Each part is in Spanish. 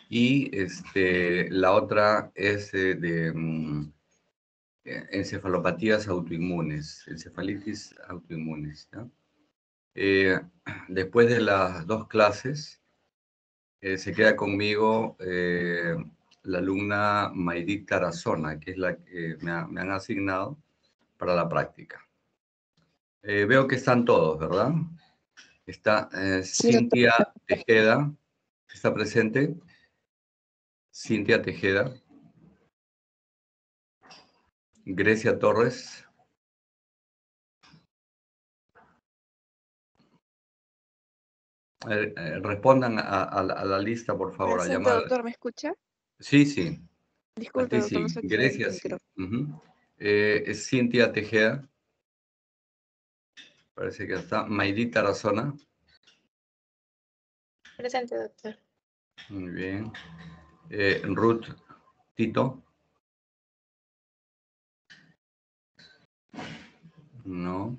Y la otra es encefalopatías autoinmunes, encefalitis autoinmunes, ¿no? Después de las dos clases, se queda conmigo la alumna Mayrit Tarazona, que es la que me han asignado para la práctica. Veo que están todos, ¿verdad? Está Sí, doctor. Cintia Tejeda, ¿está presente? Cintia Tejeda. Grecia Torres. Respondan a la lista, por favor, a Presente, llamar. doctor, ¿me escucha? Sí, sí. Disculpe, Aquí doctor, no sí. se activó el Grecia sí. micrófono. Es Cintia Tejeda. Parece que está. Mayrit Tarazona. Presente, doctor. Muy bien. Ruth Tito. No.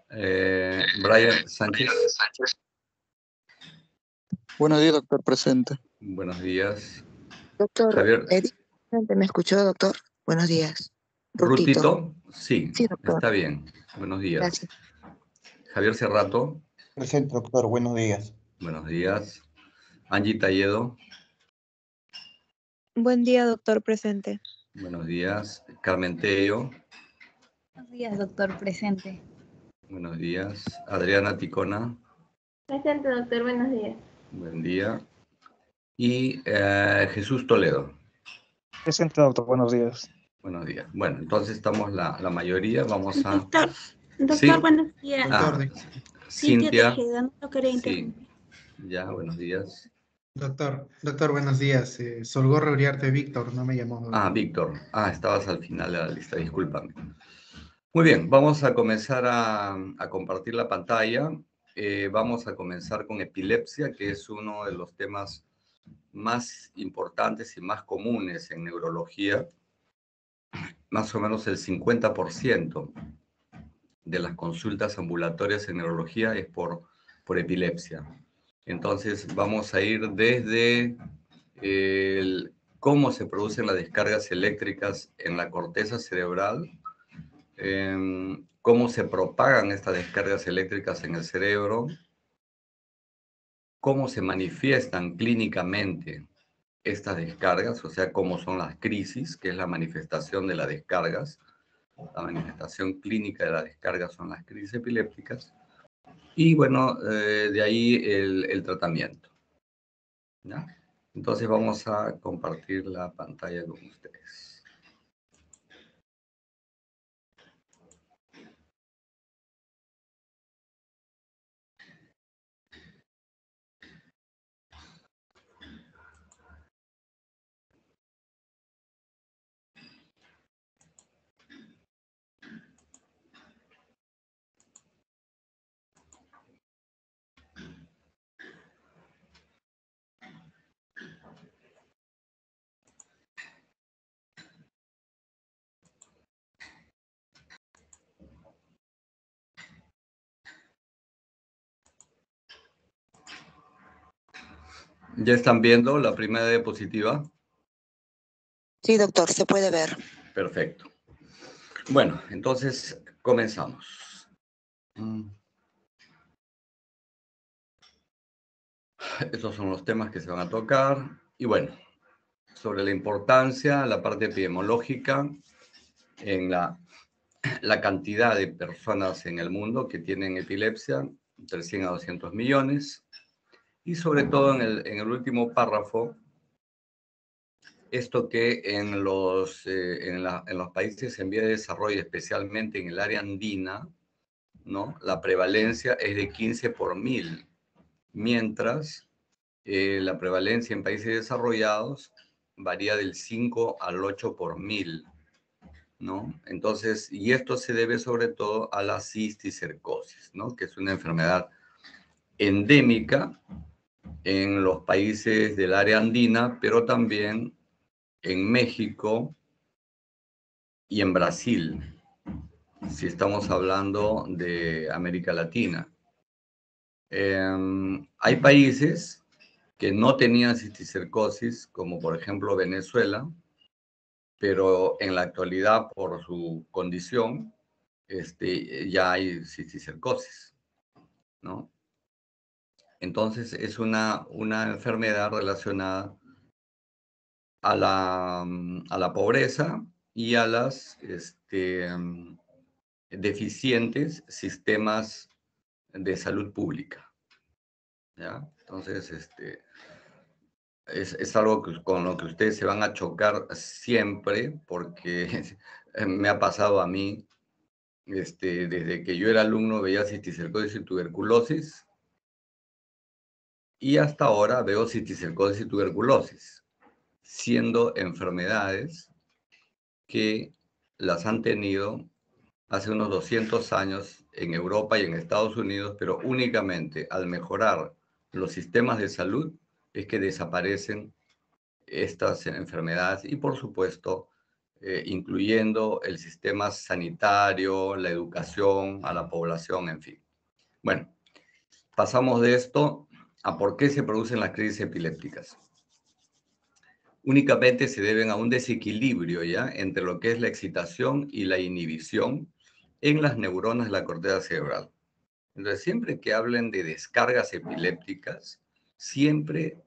Brian Sánchez. Buenos días, doctor, presente. Buenos días. Doctor, Javier. ¿me escuchó, doctor? Buenos días. Ruth Tito. Sí, Sí, doctor. está bien. Buenos días. Gracias. Javier Cerrato. Presente, doctor. Buenos días. Buenos días. Angie Talledo. Buen día, doctor, presente. Buenos días. Carmen Tello. Buenos días, doctor, presente. Buenos días. Adriana Ticona. Presente, doctor. Buenos días. Buen día. Y Jesús Toledo. Presente, doctor, buenos días. Buenos días. Bueno, entonces estamos la mayoría. Vamos a... Doctor, ¿Sí? buenos días. Cintia Cintia. Tejeda, no lo quería Sí. interrumpir. Ya, buenos días. Doctor, buenos días. Solgorro Uriarte Víctor, no me llamó. Víctor. Estabas al final de la lista, discúlpame. Muy bien, vamos a comenzar a compartir la pantalla. Vamos a comenzar con epilepsia, que es uno de los temas más importantes y más comunes en neurología. Más o menos el 50% de las consultas ambulatorias en neurología es por epilepsia. Entonces vamos a ir desde cómo se producen las descargas eléctricas en la corteza cerebral, cómo se propagan estas descargas eléctricas en el cerebro, cómo se manifiestan clínicamente estas descargas, o sea, cómo son las crisis, que es la manifestación de las descargas. La manifestación clínica de las descargas son las crisis epilépticas. Y bueno, de ahí el tratamiento, ¿ya? Entonces vamos a compartir la pantalla con ustedes. ¿Ya están viendo la primera diapositiva? Sí, doctor, se puede ver. Perfecto. Bueno, entonces comenzamos. Estos son los temas que se van a tocar. Y bueno, sobre la importancia, la parte epidemiológica, en la cantidad de personas en el mundo que tienen epilepsia, entre 100 a 200 millones. Y sobre todo en el último párrafo, esto que en los países en vía de desarrollo, especialmente en el área andina, ¿no? La prevalencia es de 15 por 1000, mientras la prevalencia en países desarrollados varía del 5 al 8 por 1000, ¿no? Entonces, y esto se debe sobre todo a la cisticercosis, ¿no? Que es una enfermedad endémica en los países del área andina, pero también en México y en Brasil, si estamos hablando de América Latina. Hay países que no tenían cisticercosis, como por ejemplo Venezuela, pero en la actualidad por su condición ya hay cisticercosis, ¿no? Entonces es una enfermedad relacionada a la pobreza y a las deficientes sistemas de salud pública, ¿ya? Entonces, es algo con lo que ustedes se van a chocar siempre, porque me ha pasado a mí, desde que yo era alumno veía cisticercosis y tuberculosis, y hasta ahora veo cisticercosis y tuberculosis, siendo enfermedades que las han tenido hace unos 200 años en Europa y en Estados Unidos, pero únicamente al mejorar los sistemas de salud es que desaparecen estas enfermedades y, por supuesto, incluyendo el sistema sanitario, la educación a la población, en fin. Bueno, pasamos de esto a por qué se producen las crisis epilépticas. Únicamente se deben a un desequilibrio, ¿ya?, entre lo que es la excitación y la inhibición en las neuronas de la corteza cerebral. Entonces, siempre que hablen de descargas epilépticas, siempre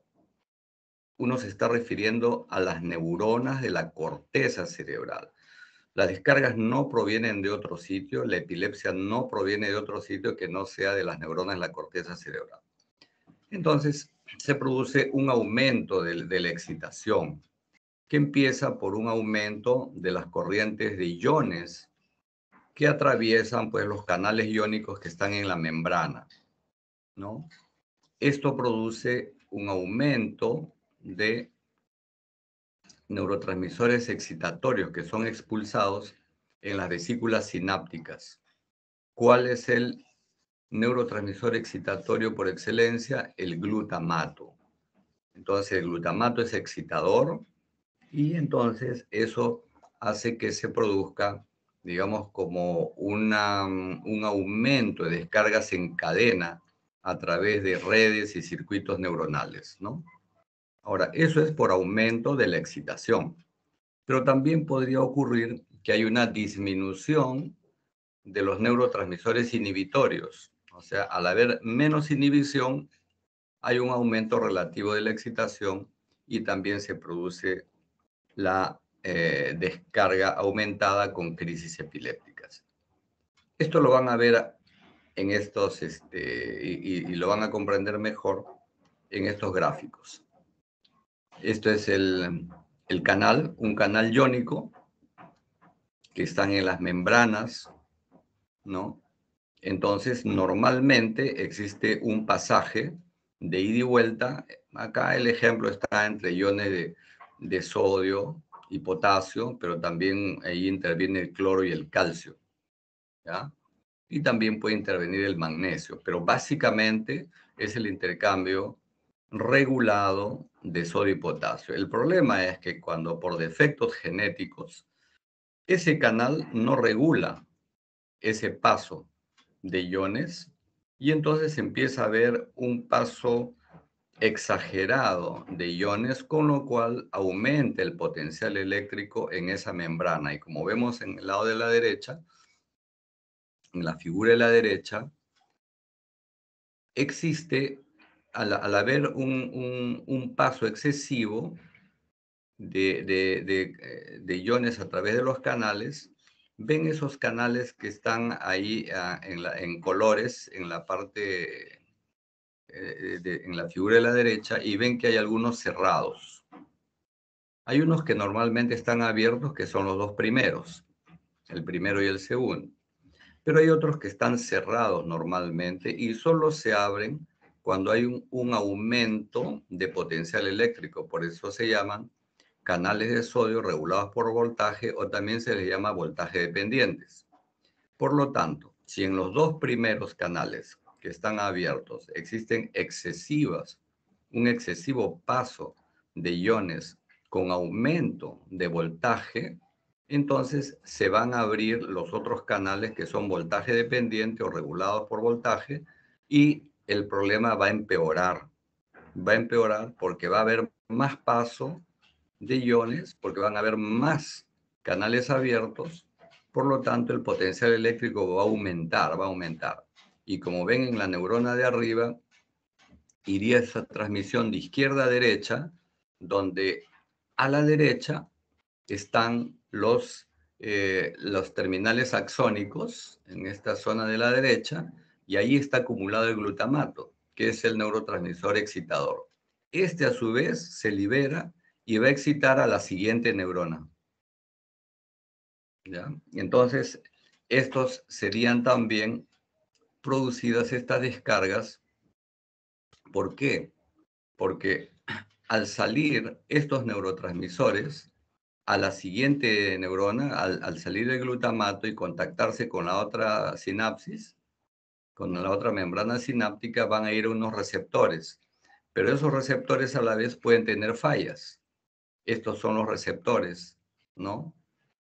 uno se está refiriendo a las neuronas de la corteza cerebral. Las descargas no provienen de otro sitio, la epilepsia no proviene de otro sitio que no sea de las neuronas de la corteza cerebral. Entonces, se produce un aumento de la excitación, que empieza por un aumento de las corrientes de iones que atraviesan, pues, los canales iónicos que están en la membrana, ¿no? Esto produce un aumento de neurotransmisores excitatorios que son expulsados en las vesículas sinápticas. ¿Cuál es el neurotransmisor excitatorio por excelencia? El glutamato. Entonces, el glutamato es excitador y entonces eso hace que se produzca, digamos, como un aumento de descargas en cadena a través de redes y circuitos neuronales, ¿no? Ahora, eso es por aumento de la excitación, pero también podría ocurrir que hay una disminución de los neurotransmisores inhibitorios. O sea, al haber menos inhibición, hay un aumento relativo de la excitación y también se produce la descarga aumentada con crisis epilépticas. Esto lo van a ver en estos, y lo van a comprender mejor en estos gráficos. Esto es el canal, un canal iónico que están en las membranas, ¿no? Entonces, normalmente existe un pasaje de ida y vuelta. Acá el ejemplo está entre iones de sodio y potasio, pero también ahí interviene el cloro y el calcio, ¿ya? Y también puede intervenir el magnesio, pero básicamente es el intercambio regulado de sodio y potasio. El problema es que cuando por defectos genéticos ese canal no regula ese paso de iones y entonces empieza a haber un paso exagerado de iones, con lo cual aumenta el potencial eléctrico en esa membrana. Y como vemos en el lado de la derecha, en la figura de la derecha, existe, al haber un paso excesivo de iones a través de los canales, ven esos canales que están ahí en colores en la parte, en la figura de la derecha, y ven que hay algunos cerrados. Hay unos que normalmente están abiertos, que son los dos primeros, el primero y el segundo. Pero hay otros que están cerrados normalmente y solo se abren cuando hay un aumento de potencial eléctrico. Por eso se llaman canales de sodio regulados por voltaje, o también se les llama voltaje dependientes. Por lo tanto, si en los dos primeros canales que están abiertos existen un excesivo paso de iones con aumento de voltaje, entonces se van a abrir los otros canales que son voltaje dependiente o regulados por voltaje, y el problema va a empeorar, va a empeorar porque va a haber más paso de iones, porque van a haber más canales abiertos, por lo tanto el potencial eléctrico va a aumentar. Y como ven en la neurona de arriba, iría esa transmisión de izquierda a derecha, donde a la derecha están los terminales axónicos, en esta zona de la derecha, y ahí está acumulado el glutamato, que es el neurotransmisor excitador. Este, a su vez, se libera y va a excitar a la siguiente neurona. ¿Ya? Entonces, estos serían también producidas estas descargas. ¿Por qué? Porque al salir estos neurotransmisores a la siguiente neurona, al salir el glutamato y contactarse con la otra sinapsis, con la otra membrana sináptica, van a ir a unos receptores. Pero esos receptores a la vez pueden tener fallas. Estos son los receptores, ¿no?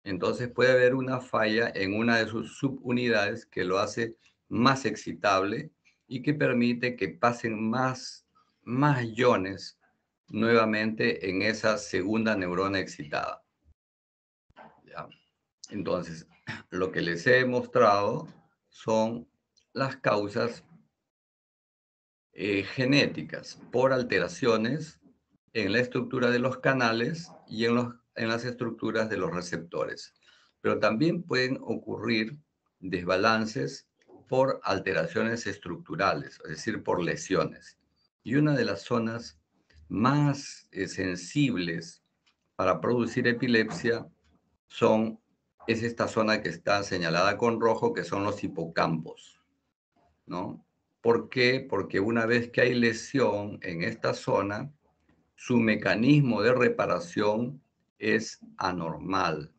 Entonces puede haber una falla en una de sus subunidades que lo hace más excitable y que permite que pasen más iones nuevamente en esa segunda neurona excitada. ¿Ya? Entonces, lo que les he mostrado son las causas genéticas por alteraciones en la estructura de los canales y en las estructuras de los receptores. Pero también pueden ocurrir desbalances por alteraciones estructurales, es decir, por lesiones. Y una de las zonas más sensibles para producir epilepsia es esta zona que está señalada con rojo, que son los hipocampos, ¿no? ¿Por qué? Porque una vez que hay lesión en esta zona, su mecanismo de reparación es anormal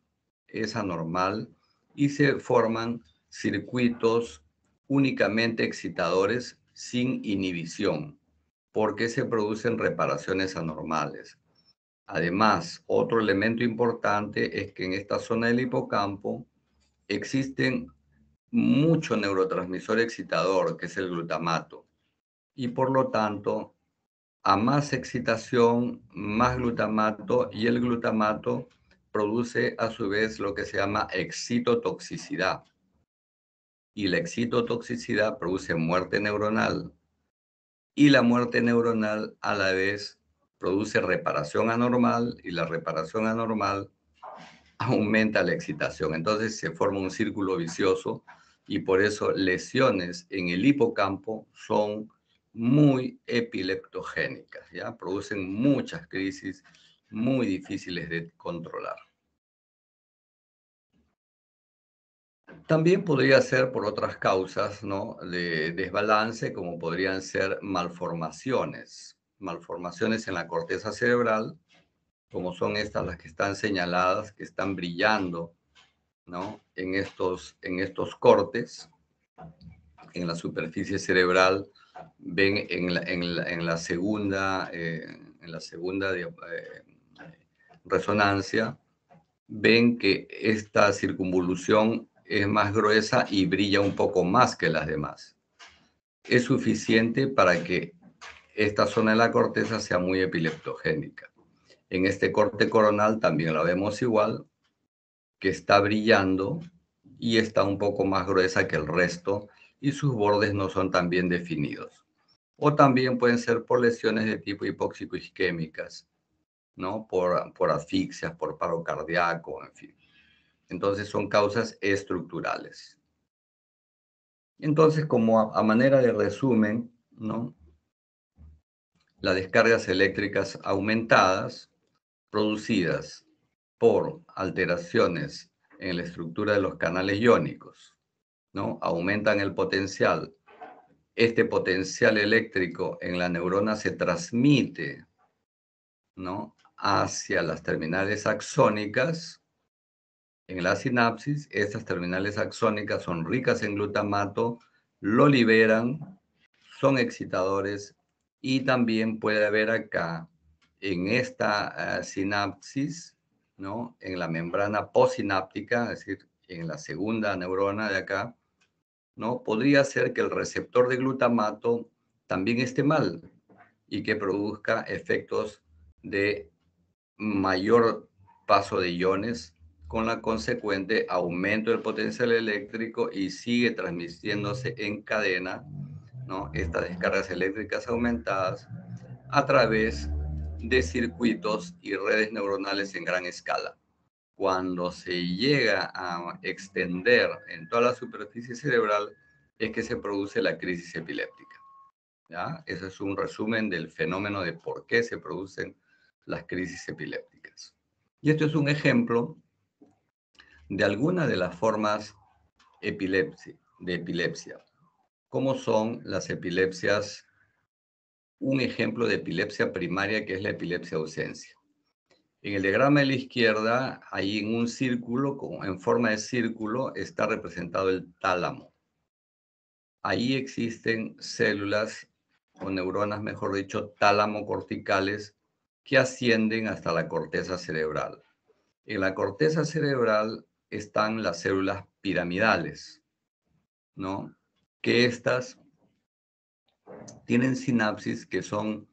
y se forman circuitos únicamente excitadores sin inhibición, porque se producen reparaciones anormales. Además, otro elemento importante es que en esta zona del hipocampo existen mucho neurotransmisor excitador, que es el glutamato, y por lo tanto, a más excitación, más glutamato, y el glutamato produce a su vez lo que se llama excitotoxicidad. Y la excitotoxicidad produce muerte neuronal. Y la muerte neuronal a la vez produce reparación anormal, y la reparación anormal aumenta la excitación. Entonces se forma un círculo vicioso y por eso lesiones en el hipocampo son muy epileptogénicas, ¿ya? Producen muchas crisis muy difíciles de controlar. También podría ser por otras causas, ¿no?, de desbalance, como podrían ser malformaciones en la corteza cerebral, como son estas las que están señaladas, que están brillando, ¿no?, en estos cortes, en la superficie cerebral. Ven en la segunda resonancia, ven que esta circunvolución es más gruesa y brilla un poco más que las demás. Es suficiente para que esta zona de la corteza sea muy epileptogénica. En este corte coronal también la vemos igual, que está brillando y está un poco más gruesa que el resto y sus bordes no son tan bien definidos. O también pueden ser por lesiones de tipo hipóxico-isquémicas, ¿no?, por asfixias, por paro cardíaco, en fin. Entonces son causas estructurales. Entonces, como a manera de resumen, ¿no?, las descargas eléctricas aumentadas producidas por alteraciones en la estructura de los canales iónicos, ¿no?, aumentan el potencial. Este potencial eléctrico en la neurona se transmite, ¿no?, hacia las terminales axónicas. En la sinapsis, estas terminales axónicas son ricas en glutamato, lo liberan, son excitadores, y también puede haber acá, en esta sinapsis, ¿no?, en la membrana postsináptica, es decir, en la segunda neurona de acá, ¿no?, podría ser que el receptor de glutamato también esté mal y que produzca efectos de mayor paso de iones con la consecuente aumento del potencial eléctrico y sigue transmitiéndose en cadena, ¿no? Estas descargas eléctricas aumentadas a través de circuitos y redes neuronales en gran escala. Cuando se llega a extender en toda la superficie cerebral es que se produce la crisis epiléptica. ¿Ya? Ese es un resumen del fenómeno de por qué se producen las crisis epilépticas. Y esto es un ejemplo de alguna de las formas de epilepsia, como son las epilepsias, un ejemplo de epilepsia primaria que es la epilepsia de ausencia. En el diagrama de la izquierda, ahí en un círculo, en forma de círculo, está representado el tálamo. Ahí existen células o neuronas, mejor dicho, tálamo-corticales que ascienden hasta la corteza cerebral. En la corteza cerebral están las células piramidales, ¿no? Que estas tienen sinapsis que son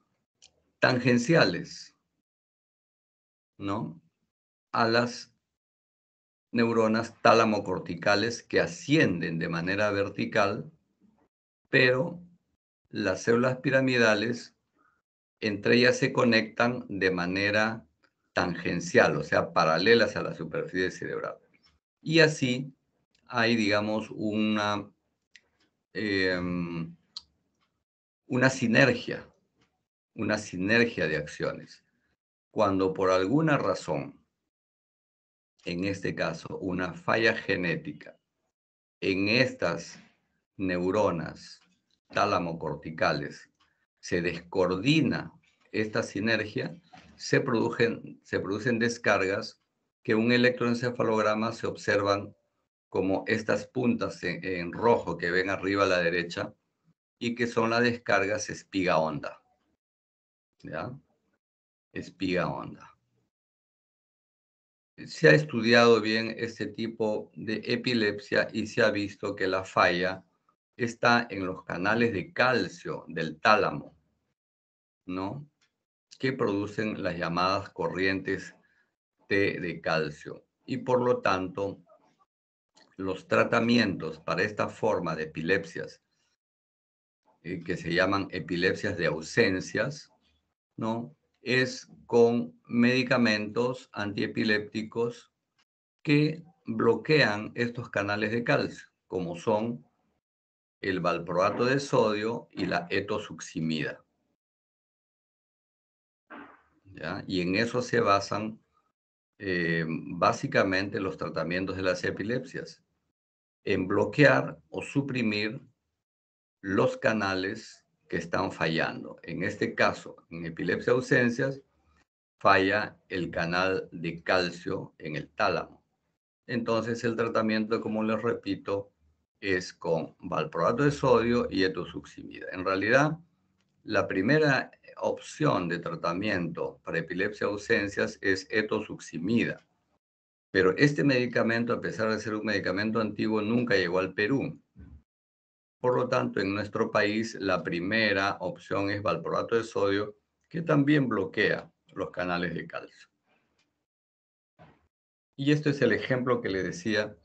tangenciales, ¿no? A las neuronas tálamo-corticales que ascienden de manera vertical, pero las células piramidales entre ellas se conectan de manera tangencial, o sea, paralelas a la superficie cerebral. Y así hay, digamos, una sinergia de acciones. Cuando por alguna razón, en este caso, una falla genética en estas neuronas tálamo-corticales se descoordina esta sinergia, se producen descargas que en un electroencefalograma se observan como estas puntas en rojo que ven arriba a la derecha y que son las descargas espiga-onda. ¿Ya? Espiga-onda. Se ha estudiado bien este tipo de epilepsia y se ha visto que la falla está en los canales de calcio del tálamo, ¿no? Que producen las llamadas corrientes T de calcio. Y por lo tanto, los tratamientos para esta forma de epilepsias, que se llaman epilepsias de ausencias, ¿no? Es con medicamentos antiepilépticos que bloquean estos canales de calcio, como son el valproato de sodio y la etosuximida. ¿Ya? Y en eso se basan básicamente los tratamientos de las epilepsias, en bloquear o suprimir los canales que están fallando. En este caso, en epilepsia de ausencias, falla el canal de calcio en el tálamo. Entonces, el tratamiento, como les repito, es con valproato de sodio y etosuximida. En realidad, la primera opción de tratamiento para epilepsia de ausencias es etosuximida. Pero este medicamento, a pesar de ser un medicamento antiguo, nunca llegó al Perú. Por lo tanto, en nuestro país, la primera opción es valproato de sodio, que también bloquea los canales de calcio. Y esto es el ejemplo que le decía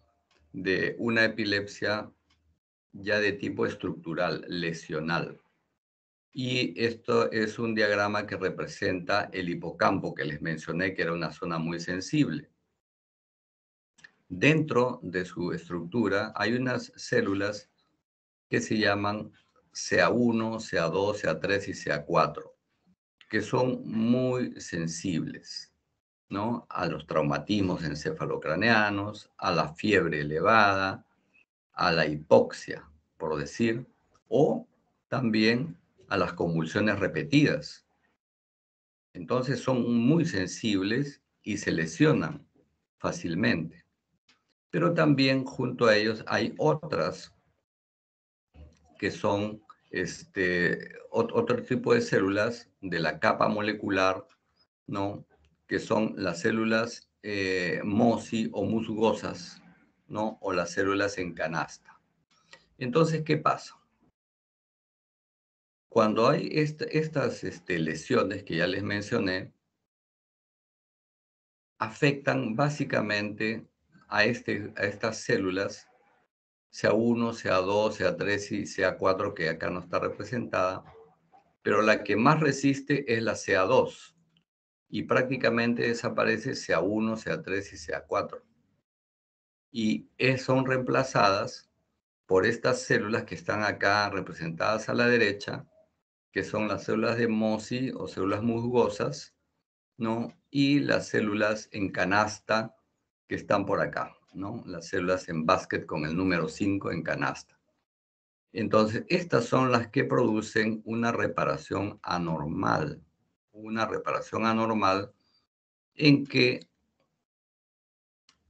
de una epilepsia ya de tipo estructural, lesional. Y esto es un diagrama que representa el hipocampo que les mencioné, que era una zona muy sensible. Dentro de su estructura hay unas células que se llaman CA1, CA2, CA3 y CA4, que son muy sensibles, ¿no? A los traumatismos encefalocraneanos, a la fiebre elevada, a la hipoxia, por decir, o también a las convulsiones repetidas. Entonces son muy sensibles y se lesionan fácilmente. Pero también junto a ellos hay otras que son otro tipo de células de la capa molecular, ¿no? Que son las células MOSI o musgosas, ¿no? O las células en canasta. Entonces, ¿qué pasa? Cuando hay estas lesiones que ya les mencioné, afectan básicamente a estas células, CA1, CA2, CA3 y CA4, que acá no está representada, pero la que más resiste es la CA2 y prácticamente desaparece CA1, CA3 y CA4. Y son reemplazadas por estas células que están acá representadas a la derecha, que son las células de Mossi o células musgosas, ¿no? Y las células en canasta que están por acá, ¿no? Las células en basket con el número 5 en canasta. Entonces, estas son las que producen una reparación anormal. Una reparación anormal en que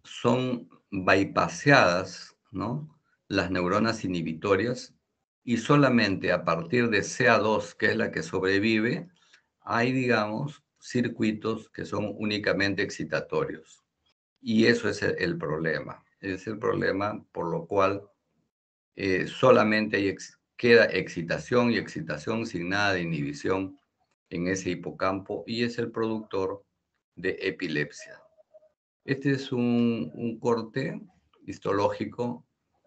son bypaseadas, ¿no? Las neuronas inhibitorias y solamente a partir de CA2, que es la que sobrevive, hay, digamos, circuitos que son únicamente excitatorios. Y eso es el problema. Es el problema por lo cual solamente queda excitación y excitación sin nada de inhibición en ese hipocampo y es el productor de epilepsia. Este es un corte histológico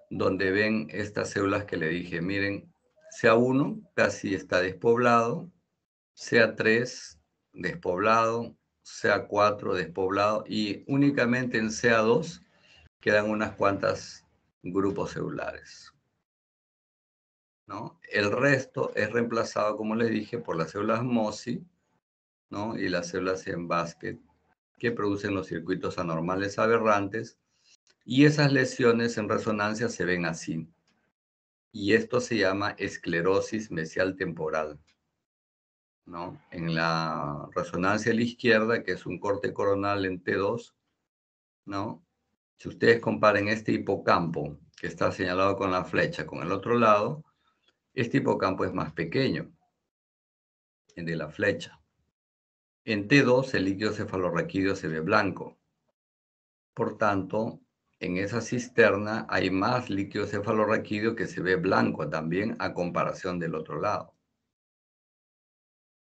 donde ven estas células que le dije. Miren, CA1 casi está despoblado, CA3 despoblado, CA4 despoblado y únicamente en CA2 quedan unas cuantas grupos celulares, ¿no? El resto es reemplazado, como les dije, por las células Mossi, ¿no? Y las células en basket que producen los circuitos anormales aberrantes y esas lesiones en resonancia se ven así. Y esto se llama esclerosis mesial temporal, ¿no? En la resonancia a la izquierda, que es un corte coronal en T2, ¿no? Si ustedes comparen este hipocampo, que está señalado con la flecha, con el otro lado, este hipocampo es más pequeño, el de la flecha. En T2, el líquido cefalorraquídeo se ve blanco. Por tanto, en esa cisterna hay más líquido cefalorraquídeo que se ve blanco también a comparación del otro lado.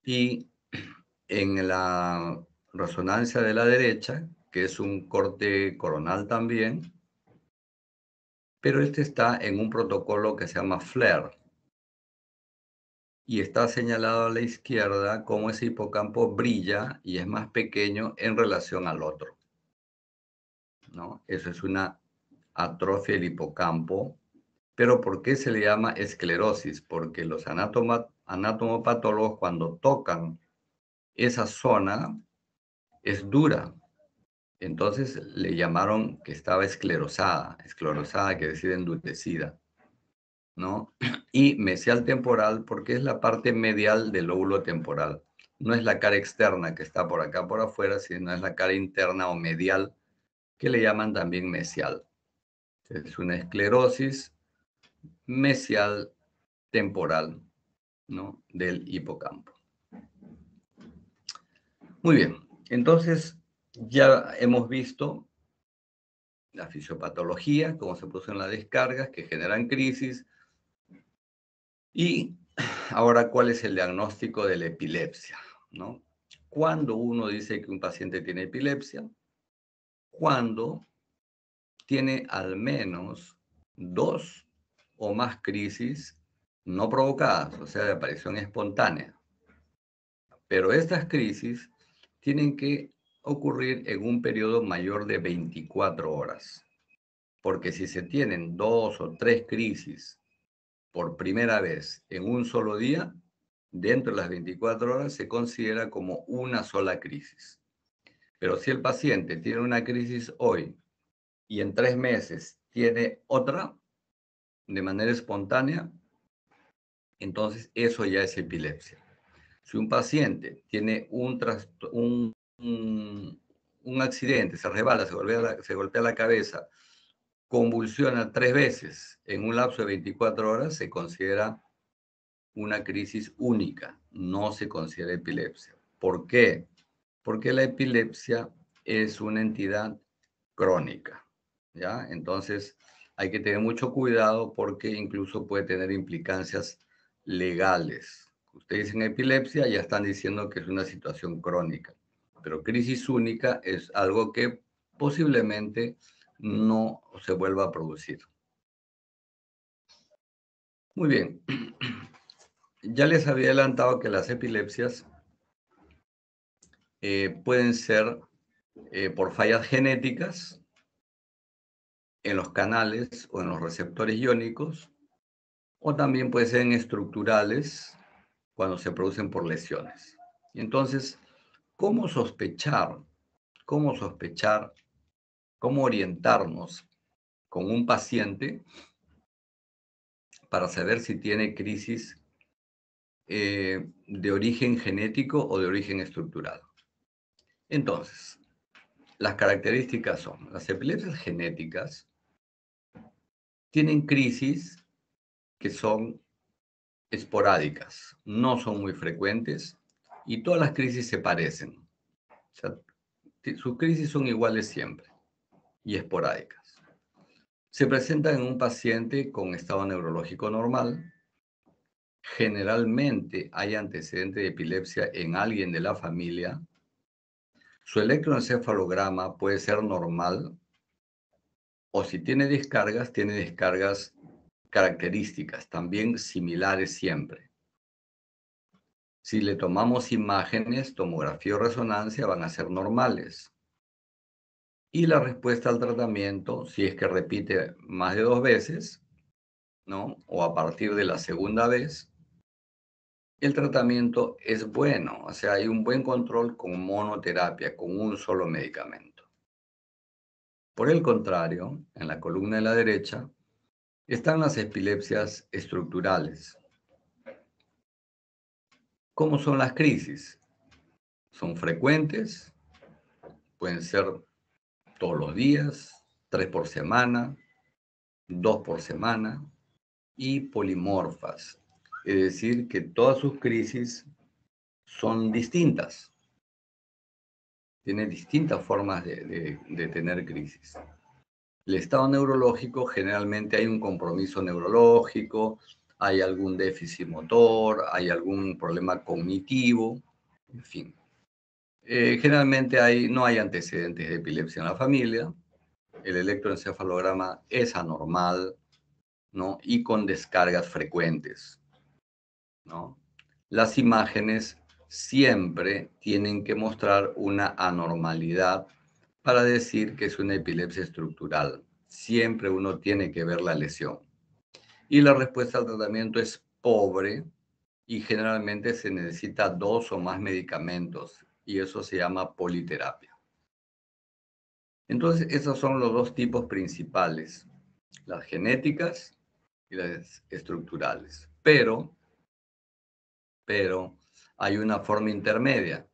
Y en la resonancia de la derecha, que es un corte coronal también, pero este está en un protocolo que se llama FLAIR. Y está señalado a la izquierda cómo ese hipocampo brilla y es más pequeño en relación al otro, ¿no? Eso es una atrofia del hipocampo. Pero ¿por qué se le llama esclerosis? Porque los anatomopatólogos cuando tocan esa zona es dura. Entonces le llamaron que estaba esclerosada quiere decir endurecida, ¿no? Y mesial temporal porque es la parte medial del lóbulo temporal. No es la cara externa que está por acá por afuera, sino es la cara interna o medial que le llaman también mesial. Es una esclerosis mesial temporal, ¿no? Del hipocampo. Muy bien, entonces ya hemos visto la fisiopatología, cómo se producen las descargas que generan crisis. Y ahora, ¿cuál es el diagnóstico de la epilepsia, ¿no? ¿Cuándo uno dice que un paciente tiene epilepsia? Cuando tiene al menos 2 o más crisis no provocadas, o sea, de aparición espontánea. Pero estas crisis tienen que ocurrir en un periodo mayor de 24 horas. Porque si se tienen 2 o 3 crisis por primera vez en un solo día, dentro de las 24 horas se considera como una sola crisis. Pero si el paciente tiene una crisis hoy y en 3 meses tiene otra de manera espontánea, entonces eso ya es epilepsia. Si un paciente tiene un accidente, se resbala, se golpea la cabeza, convulsiona 3 veces en un lapso de 24 horas, se considera una crisis única, no se considera epilepsia. ¿Por qué? Porque la epilepsia es una entidad crónica, ¿ya? Entonces hay que tener mucho cuidado porque incluso puede tener implicancias legales te dicen epilepsia, ya están diciendo que es una situación crónica. Pero crisis única es algo que posiblemente no se vuelva a producir. Muy bien. Ya les había adelantado que las epilepsias pueden ser por fallas genéticas en los canales o en los receptores iónicos, o también pueden ser estructurales cuando se producen por lesiones. Y entonces, ¿cómo sospechar? ¿Cómo sospechar? ¿Cómo orientarnos con un paciente para saber si tiene crisis de origen genético o de origen estructural? Entonces, las características son, las epilepsias genéticas tienen crisis que son esporádicas, no son muy frecuentes y todas las crisis se parecen. O sea, sus crisis son iguales siempre y esporádicas. Se presentan en un paciente con estado neurológico normal. Generalmente hay antecedente de epilepsia en alguien de la familia. Su electroencefalograma puede ser normal o si tiene descargas características, también similares siempre. Si le tomamos imágenes, tomografía o resonancia, van a ser normales. Y la respuesta al tratamiento, si es que repite más de 2 veces, ¿no? O a partir de la segunda vez, el tratamiento es bueno. O sea, hay un buen control con monoterapia, con un solo medicamento. Por el contrario, en la columna de la derecha, están las epilepsias estructurales. ¿Cómo son las crisis? Son frecuentes, pueden ser todos los días, 3 por semana, 2 por semana, y polimorfas. Es decir, que todas sus crisis son distintas. Tiene distintas formas de tener crisis. El estado neurológico, generalmente hay un compromiso neurológico, hay algún déficit motor, hay algún problema cognitivo, en fin. Generalmente no hay antecedentes de epilepsia en la familia, el electroencefalograma es anormal, ¿no? Y con descargas frecuentes, ¿no? Las imágenes siempre tienen que mostrar una anormalidad para decir que es una epilepsia estructural. Siempre uno tiene que ver la lesión. Y la respuesta al tratamiento es pobre y generalmente se necesita 2 o más medicamentos y eso se llama politerapia. Entonces, esos son los 2 tipos principales, las genéticas y las estructurales. Pero hay una forma intermedia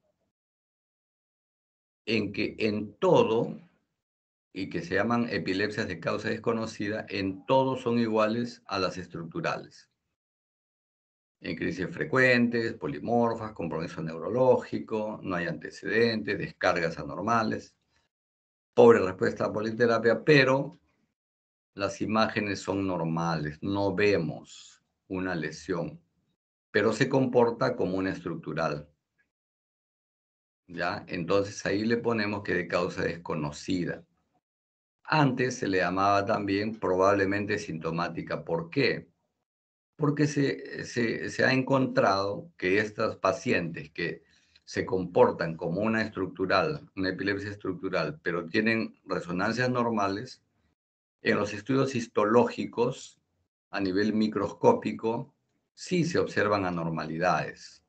en que en todo, y que se llaman epilepsias de causa desconocida, en todo son iguales a las estructurales. En crisis frecuentes, polimorfas, compromiso neurológico, no hay antecedentes, descargas anormales, pobre respuesta a politerapia, pero las imágenes son normales, no vemos una lesión, pero se comporta como una estructural. ¿Ya? Entonces ahí le ponemos que de causa desconocida. Antes se le llamaba también probablemente sintomática. ¿Por qué? Porque se ha encontrado que estas pacientes que se comportan como una estructural, una epilepsia estructural, pero tienen resonancias normales, en los estudios histológicos a nivel microscópico sí se observan anormalidades.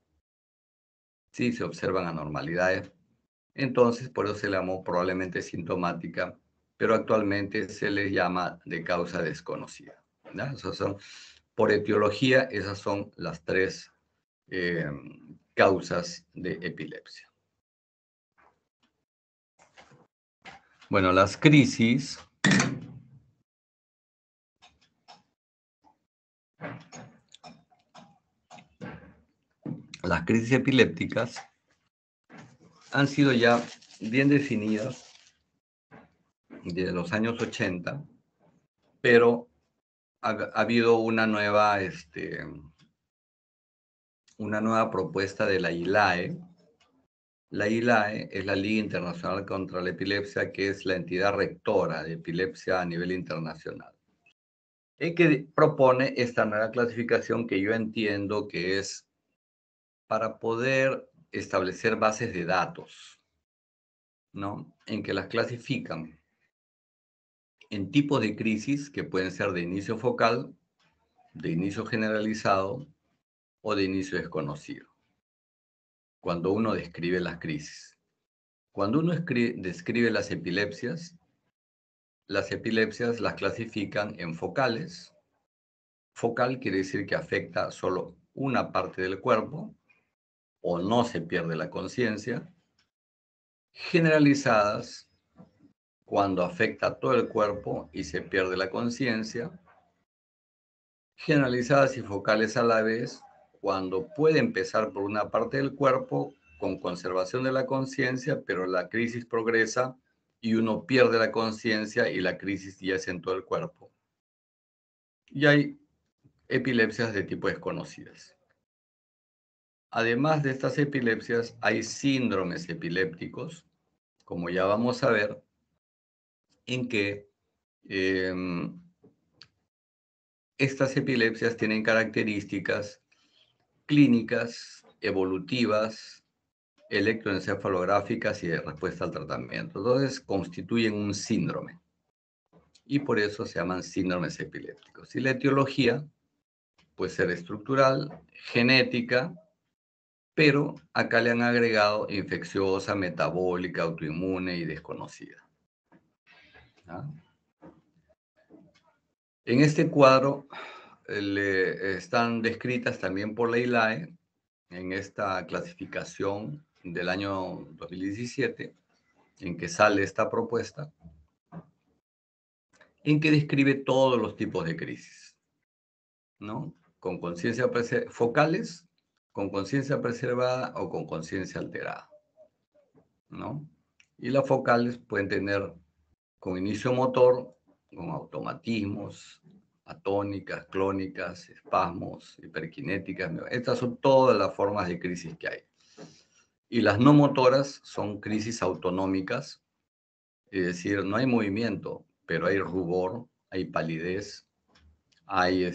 Sí se observan anormalidades. Entonces, por eso se le llamó probablemente sintomática, pero actualmente se les llama de causa desconocida. ¿Ya? Por etiología, esas son las 3 causas de epilepsia. Bueno, las crisis epilépticas han sido ya bien definidas desde los años 80, pero ha habido una nueva una nueva propuesta de la ILAE. La ILAE es la Liga Internacional contra la Epilepsia, que es la entidad rectora de epilepsia a nivel internacional. Y que propone esta nueva clasificación que yo entiendo que es para poder establecer bases de datos, ¿no? En que las clasifican en tipos de crisis que pueden ser de inicio focal, de inicio generalizado o de inicio desconocido. Cuando uno describe las crisis. Cuando uno describe las epilepsias las clasifican en focales. Focal quiere decir que afecta solo una parte del cuerpo o no se pierde la conciencia. Generalizadas, cuando afecta todo el cuerpo y se pierde la conciencia. Generalizadas y focales a la vez, cuando puede empezar por una parte del cuerpo con conservación de la conciencia, pero la crisis progresa y uno pierde la conciencia y la crisis ya es en todo el cuerpo. Y hay epilepsias de tipo desconocidas. Además de estas epilepsias, hay síndromes epilépticos, como ya vamos a ver, en que estas epilepsias tienen características clínicas, evolutivas, electroencefalográficas y de respuesta al tratamiento. Entonces, constituyen un síndrome. Y por eso se llaman síndromes epilépticos. Y la etiología puede ser estructural, genética, pero acá le han agregado infecciosa, metabólica, autoinmune y desconocida. ¿Ah? En este cuadro están descritas también por la ILAE en esta clasificación del año 2017, en que sale esta propuesta, en que describe todos los tipos de crisis, ¿no? Con conciencia focales, con conciencia preservada o con conciencia alterada, ¿no? Y las focales pueden tener con inicio motor, con automatismos, atónicas, clónicas, espasmos, hiperkinéticas. Estas son todas las formas de crisis que hay. Y las no motoras son crisis autonómicas, es decir, no hay movimiento, pero hay rubor, hay palidez, hay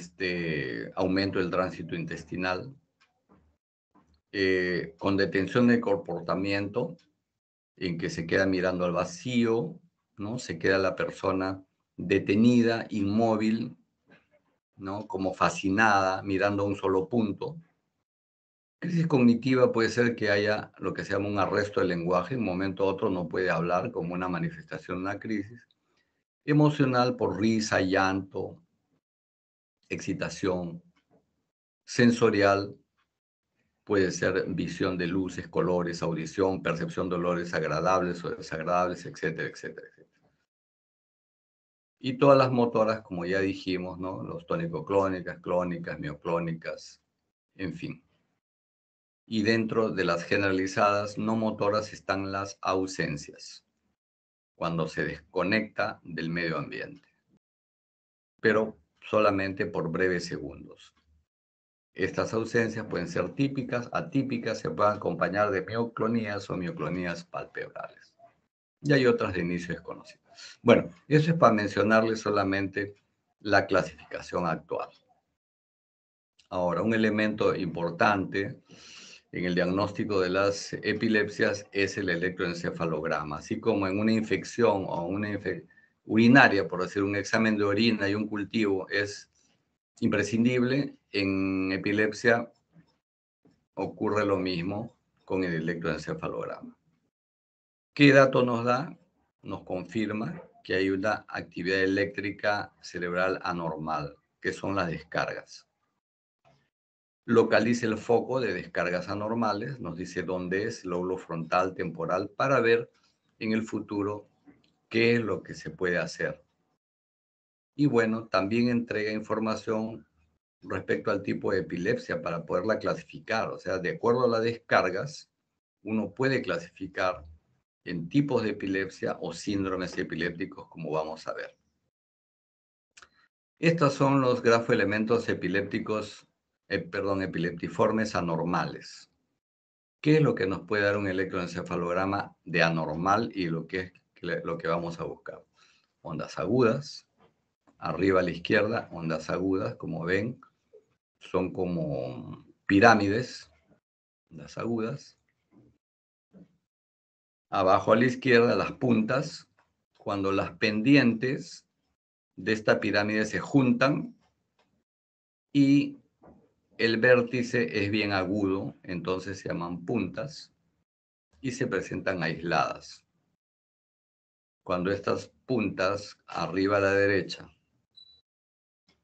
aumento del tránsito intestinal, con detención de comportamiento, en que se queda mirando al vacío, ¿no? Se queda la persona detenida, inmóvil, ¿no? Como fascinada, mirando a un solo punto. Crisis cognitiva puede ser que haya lo que se llama un arresto del lenguaje, de un momento a otro no puede hablar como una manifestación de una crisis. Emocional por risa, llanto, excitación. Sensorial puede ser visión de luces, colores, audición, percepción de olores agradables o desagradables, etcétera, etcétera, etcétera. Y todas las motoras, como ya dijimos, ¿no? Los tónico-clónicas, clónicas, mioclónicas, en fin. Y dentro de las generalizadas no motoras están las ausencias, cuando se desconecta del medio ambiente, pero solamente por breves segundos. Estas ausencias pueden ser típicas, atípicas, se pueden acompañar de mioclonías o mioclonías palpebrales. Y hay otras de inicio desconocido. Bueno, eso es para mencionarles solamente la clasificación actual. Ahora, un elemento importante en el diagnóstico de las epilepsias es el electroencefalograma. Así como en una infección o una urinaria, por decir un examen de orina y un cultivo es imprescindible, en epilepsia ocurre lo mismo con el electroencefalograma. ¿Qué dato nos da? Nos confirma que hay una actividad eléctrica cerebral anormal, que son las descargas. Localiza el foco de descargas anormales, nos dice dónde es, lóbulo frontal, temporal, para ver en el futuro qué es lo que se puede hacer. Y bueno, también entrega información respecto al tipo de epilepsia para poderla clasificar. O sea, de acuerdo a las descargas, uno puede clasificar en tipos de epilepsia o síndromes epilépticos, como vamos a ver. Estos son los grafoelementos epilépticos epileptiformes anormales. ¿Qué es lo que nos puede dar un electroencefalograma de anormal y lo que vamos a buscar? Ondas agudas, arriba a la izquierda, ondas agudas, como ven, son como pirámides, ondas agudas. Abajo a la izquierda, las puntas, cuando las pendientes de esta pirámide se juntan y el vértice es bien agudo, entonces se llaman puntas y se presentan aisladas. Cuando estas puntas, arriba a la derecha,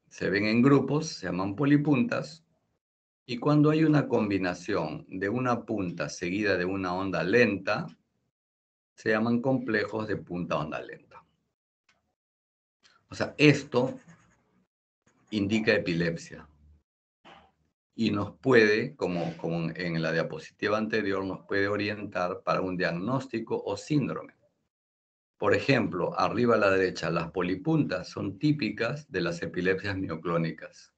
se ven en grupos, se llaman polipuntas, y cuando hay una combinación de una punta seguida de una onda lenta, se llaman complejos de punta onda lenta. O sea, esto indica epilepsia. Y nos puede, como en la diapositiva anterior, nos puede orientar para un diagnóstico o síndrome. Por ejemplo, arriba a la derecha, las polipuntas son típicas de las epilepsias mioclónicas.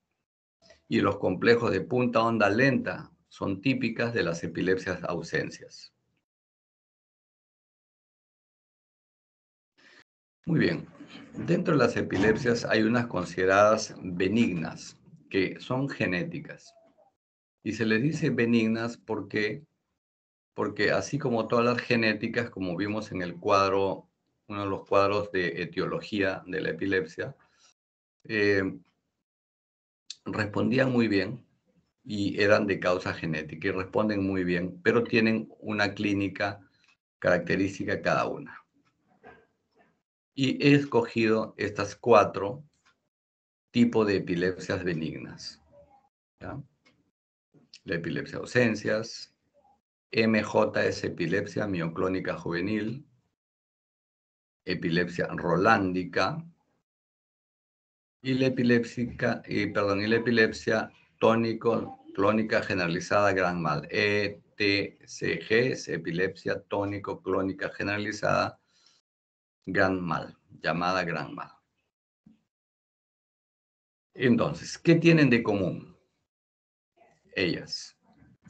Y los complejos de punta onda lenta son típicas de las epilepsias ausencias. Muy bien. Dentro de las epilepsias hay unas consideradas benignas, que son genéticas. Y se les dice benignas porque así como todas las genéticas, como vimos en el cuadro, uno de los cuadros de etiología de la epilepsia, respondían muy bien y eran de causa genética y responden muy bien, pero tienen una clínica característica cada una. Y he escogido estas 4 tipos de epilepsias benignas, ¿ya? La epilepsia ausencias, MJ es epilepsia mioclónica juvenil, epilepsia rolándica y la epilepsia tónico-clónica generalizada gran mal. ETCG es epilepsia tónico-clónica generalizada gran mal, llamada gran mal. Entonces, ¿qué tienen de común ellas?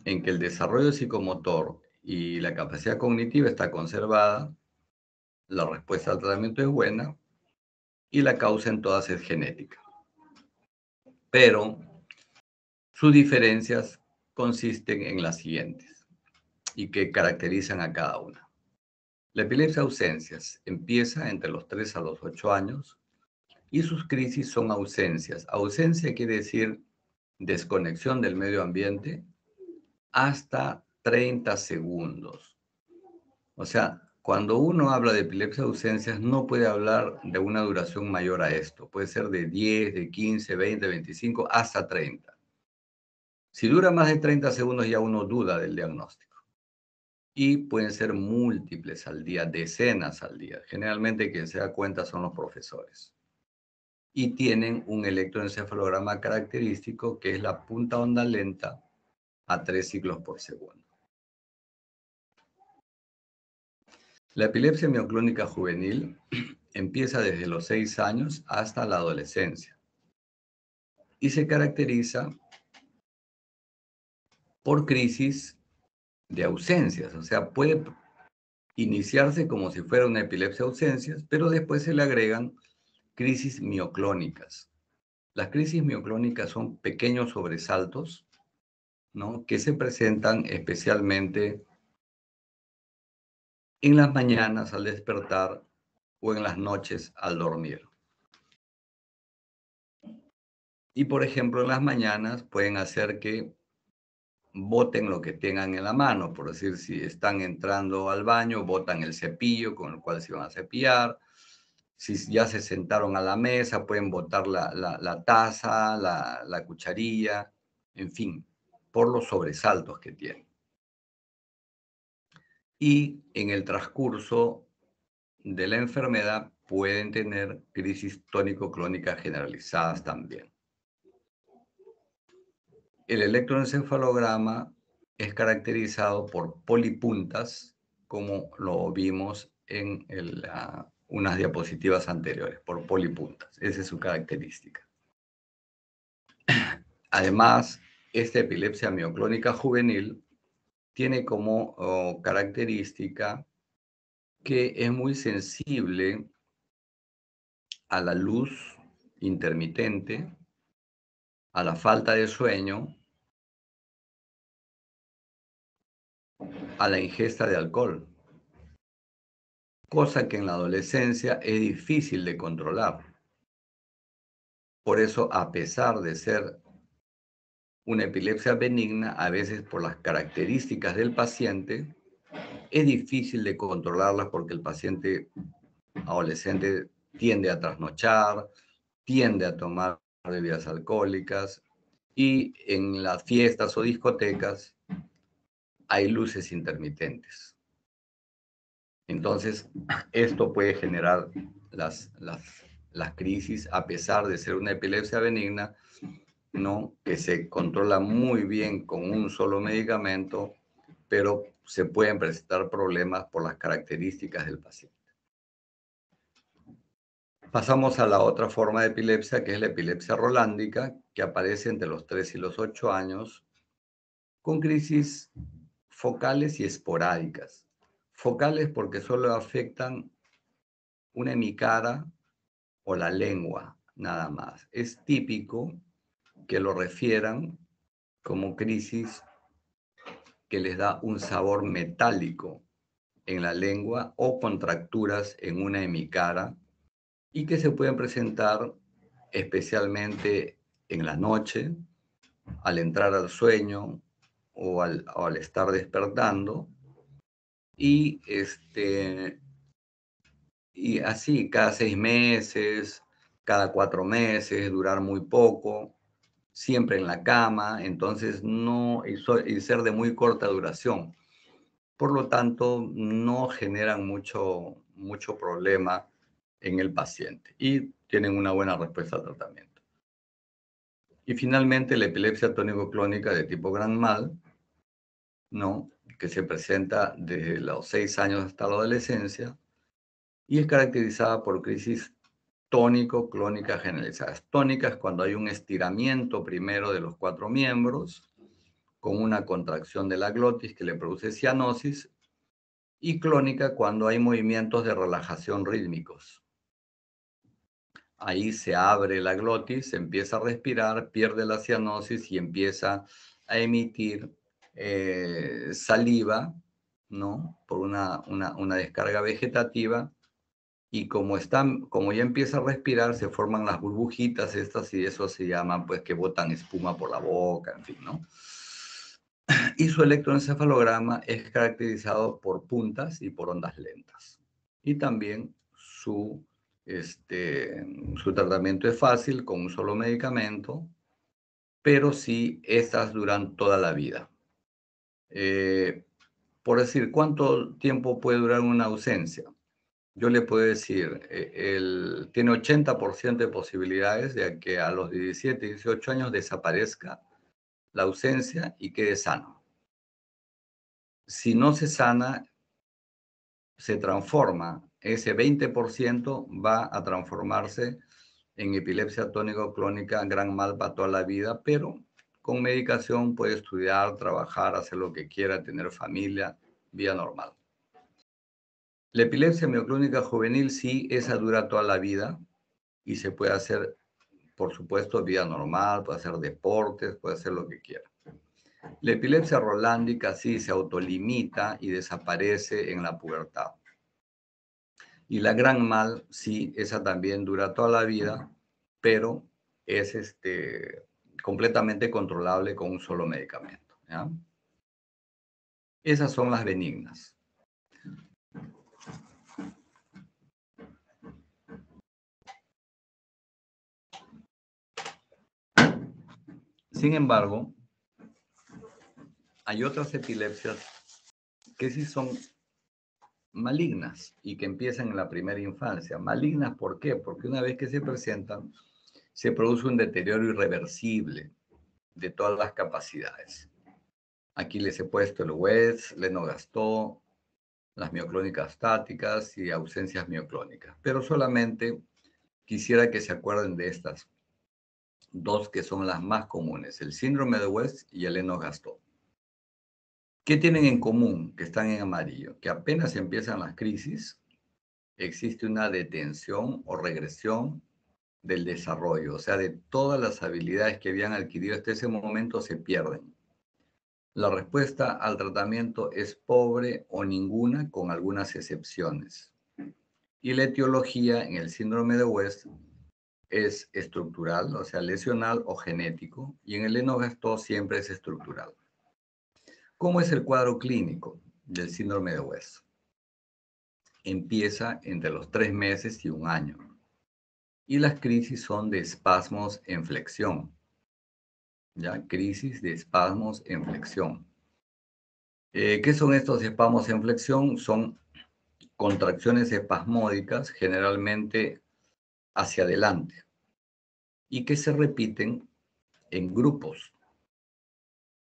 En que el desarrollo psicomotor y la capacidad cognitiva está conservada, la respuesta al tratamiento es buena y la causa en todas es genética. Pero sus diferencias consisten en las siguientes y que caracterizan a cada una. La epilepsia ausencias empieza entre los 3 a los 8 años y sus crisis son ausencias. Ausencia quiere decir desconexión del medio ambiente hasta 30 segundos. O sea, cuando uno habla de epilepsia ausencias, no puede hablar de una duración mayor a esto. Puede ser de 10, de 15, 20, 25, hasta 30. Si dura más de 30 segundos, ya uno duda del diagnóstico. Y pueden ser múltiples al día, decenas al día. Generalmente quien se da cuenta son los profesores. Y tienen un electroencefalograma característico que es la punta onda lenta a 3 ciclos por segundo. La epilepsia mioclónica juvenil empieza desde los 6 años hasta la adolescencia y se caracteriza por crisis de ausencias. O sea, puede iniciarse como si fuera una epilepsia ausencias, pero después se le agregan crisis mioclónicas. Las crisis mioclónicas son pequeños sobresaltos, ¿no?, que se presentan especialmente en las mañanas al despertar o en las noches al dormir. Y, por ejemplo, en las mañanas pueden hacer que boten lo que tengan en la mano. Por decir, si están entrando al baño, botan el cepillo con el cual se van a cepillar. Si ya se sentaron a la mesa, pueden botar la taza, la cucharilla, en fin, por los sobresaltos que tienen. Y en el transcurso de la enfermedad pueden tener crisis tónico-clónicas generalizadas también. El electroencefalograma es caracterizado por polipuntas, como lo vimos en unas diapositivas anteriores, por polipuntas. Esa es su característica. Además, esta epilepsia mioclónica juvenil tiene como característica que es muy sensible a la luz intermitente, a la falta de sueño, a la ingesta de alcohol, cosa que en la adolescencia es difícil de controlar. Por eso, a pesar de ser una epilepsia benigna, a veces por las características del paciente, es difícil de controlarla porque el paciente adolescente tiende a trasnochar, tiende a tomar bebidas alcohólicas y en las fiestas o discotecas hay luces intermitentes. Entonces, esto puede generar las crisis a pesar de ser una epilepsia benigna, ¿no? Que se controla muy bien con un solo medicamento, pero se pueden presentar problemas por las características del paciente. Pasamos a la otra forma de epilepsia, que es la epilepsia rolándica, que aparece entre los 3 y los 8 años, con crisis focales y esporádicas. Focales porque solo afectan una hemicara o la lengua, nada más. Es típico que lo refieran como crisis que les da un sabor metálico en la lengua o contracturas en una hemicara y que se pueden presentar especialmente en la noche, al entrar al sueño o al estar despertando. Y así, cada 6 meses, cada 4 meses, durar muy poco, siempre en la cama, entonces y ser de muy corta duración. Por lo tanto, no generan mucho problema en el paciente y tienen una buena respuesta al tratamiento. Y finalmente, la epilepsia tónico-clónica de tipo gran mal, ¿no? Que se presenta desde los 6 años hasta la adolescencia y es caracterizada por crisis tónico-clónicas generalizadas. Tónicas cuando hay un estiramiento primero de los 4 miembros con una contracción de la glotis que le produce cianosis, y clónica cuando hay movimientos de relajación rítmicos. Ahí se abre la glotis, se empieza a respirar, pierde la cianosis y empieza a emitir saliva, ¿no? Por una descarga vegetativa. Y como ya empieza a respirar, se forman las burbujitas estas y eso se llama, pues, que botan espuma por la boca, en fin, ¿no? Y su electroencefalograma es caracterizado por puntas y por ondas lentas. Y también su tratamiento es fácil con un solo medicamento, pero sí estas duran toda la vida. Por decir, ¿cuánto tiempo puede durar una ausencia? Yo le puedo decir, tiene 80% de posibilidades de que a los 17, 18 años desaparezca la ausencia y quede sano. Si no se sana, se transforma. Ese 20% va a transformarse en epilepsia tónico-clónica gran mal para toda la vida, pero con medicación puede estudiar, trabajar, hacer lo que quiera, tener familia, vida normal. La epilepsia mioclónica juvenil sí, esa dura toda la vida y se puede hacer, por supuesto, vida normal, puede hacer deportes, puede hacer lo que quiera. La epilepsia rolándica sí se autolimita y desaparece en la pubertad. Y la gran mal, sí, esa también dura toda la vida, pero es completamente controlable con un solo medicamento, ¿ya? Esas son las benignas. Sin embargo, hay otras epilepsias que sí son malignas y que empiezan en la primera infancia. Malignas, ¿por qué? Porque una vez que se presentan, se produce un deterioro irreversible de todas las capacidades. Aquí les he puesto el WES, Lennox-Gastaut, las mioclónicas estáticas y ausencias mioclónicas. Pero solamente quisiera que se acuerden de estas dos que son las más comunes, el síndrome de West y el Lennox-Gastaut. ¿Qué tienen en común? Que están en amarillo, que apenas empiezan las crisis, existe una detención o regresión del desarrollo, o sea, de todas las habilidades que habían adquirido hasta ese momento se pierden. La respuesta al tratamiento es pobre o ninguna, con algunas excepciones. Y la etiología en el síndrome de West es estructural, o sea, lesional o genético, y en el Lennox-Gastaut siempre es estructural. ¿Cómo es el cuadro clínico del síndrome de West? Empieza entre los 3 meses y 1 año. Y las crisis son de espasmos en flexión. ¿Ya? Crisis de espasmos en flexión. ¿Qué son estos espasmos en flexión? Son contracciones espasmódicas, generalmente hacia adelante, y que se repiten en grupos,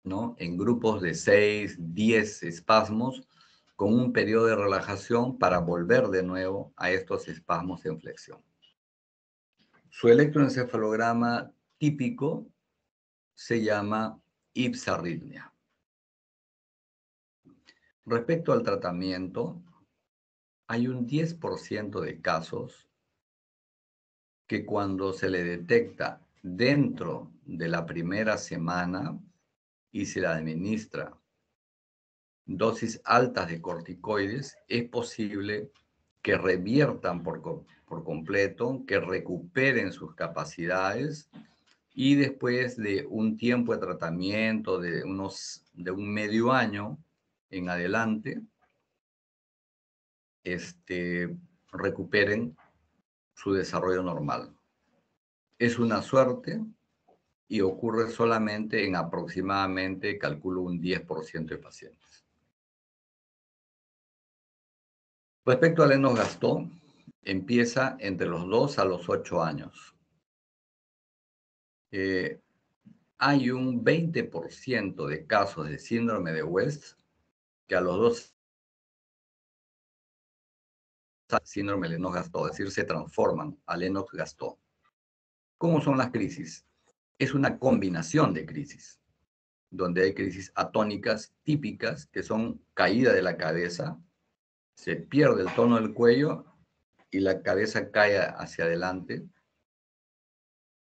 ¿no? En grupos de 6, 10 espasmos, con un periodo de relajación para volver de nuevo a estos espasmos en flexión. Su electroencefalograma típico se llama ipsarritmia. Respecto al tratamiento, hay un 10% de casos que cuando se le detecta dentro de la primera semana y se le administra dosis altas de corticoides, es posible que reviertan por completo, que recuperen sus capacidades y después de un tiempo de tratamiento de un medio año en adelante, recuperen su desarrollo normal. Es una suerte y ocurre solamente en aproximadamente, calculo, un 10% de pacientes. Respecto al Lennox-Gastaut, empieza entre los 2 a los 8 años. Hay un 20% de casos de síndrome de West que a los 2 síndrome de Lennox-Gastaut, es decir, se transforman a Lennox-Gastaut. ¿Cómo son las crisis? Es una combinación de crisis, donde hay crisis atónicas típicas, que son caída de la cabeza, se pierde el tono del cuello y la cabeza cae hacia adelante.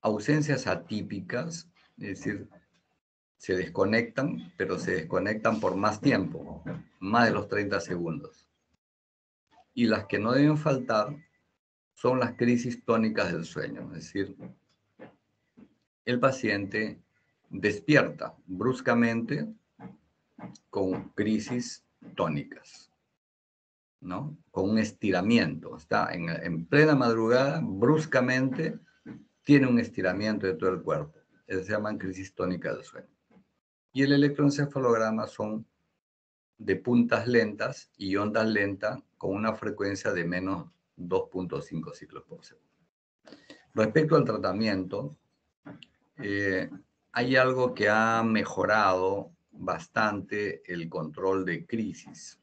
Ausencias atípicas, es decir, se desconectan, pero se desconectan por más tiempo, más de los 30 segundos. Y las que no deben faltar son las crisis tónicas del sueño, es decir, el paciente despierta bruscamente con crisis tónicas, ¿no? Con un estiramiento, está en plena madrugada, bruscamente tiene un estiramiento de todo el cuerpo. Se llaman crisis tónicas del sueño. Y el electroencefalograma son de puntas lentas y ondas lentas con una frecuencia de menos 2.5 ciclos por segundo. Respecto al tratamiento, hay algo que ha mejorado bastante el control de crisis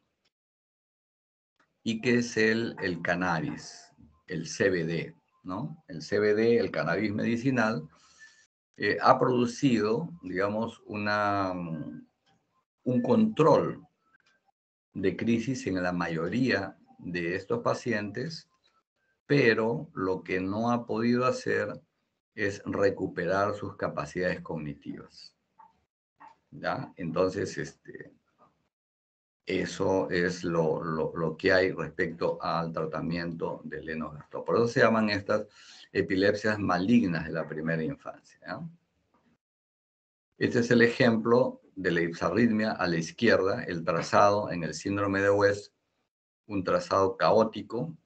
y que es el cannabis, el CBD, ¿no? El CBD, el cannabis medicinal, ha producido, digamos, un control de crisis en la mayoría de estos pacientes, pero lo que no ha podido hacer es recuperar sus capacidades cognitivas. ¿Ya? Entonces, eso es lo que hay respecto al tratamiento del Lennox-Gastaut. Por eso se llaman estas epilepsias malignas de la primera infancia. ¿Ya? Este es el ejemplo de la ipsarritmia a la izquierda, el trazado en el síndrome de West, un trazado caótico,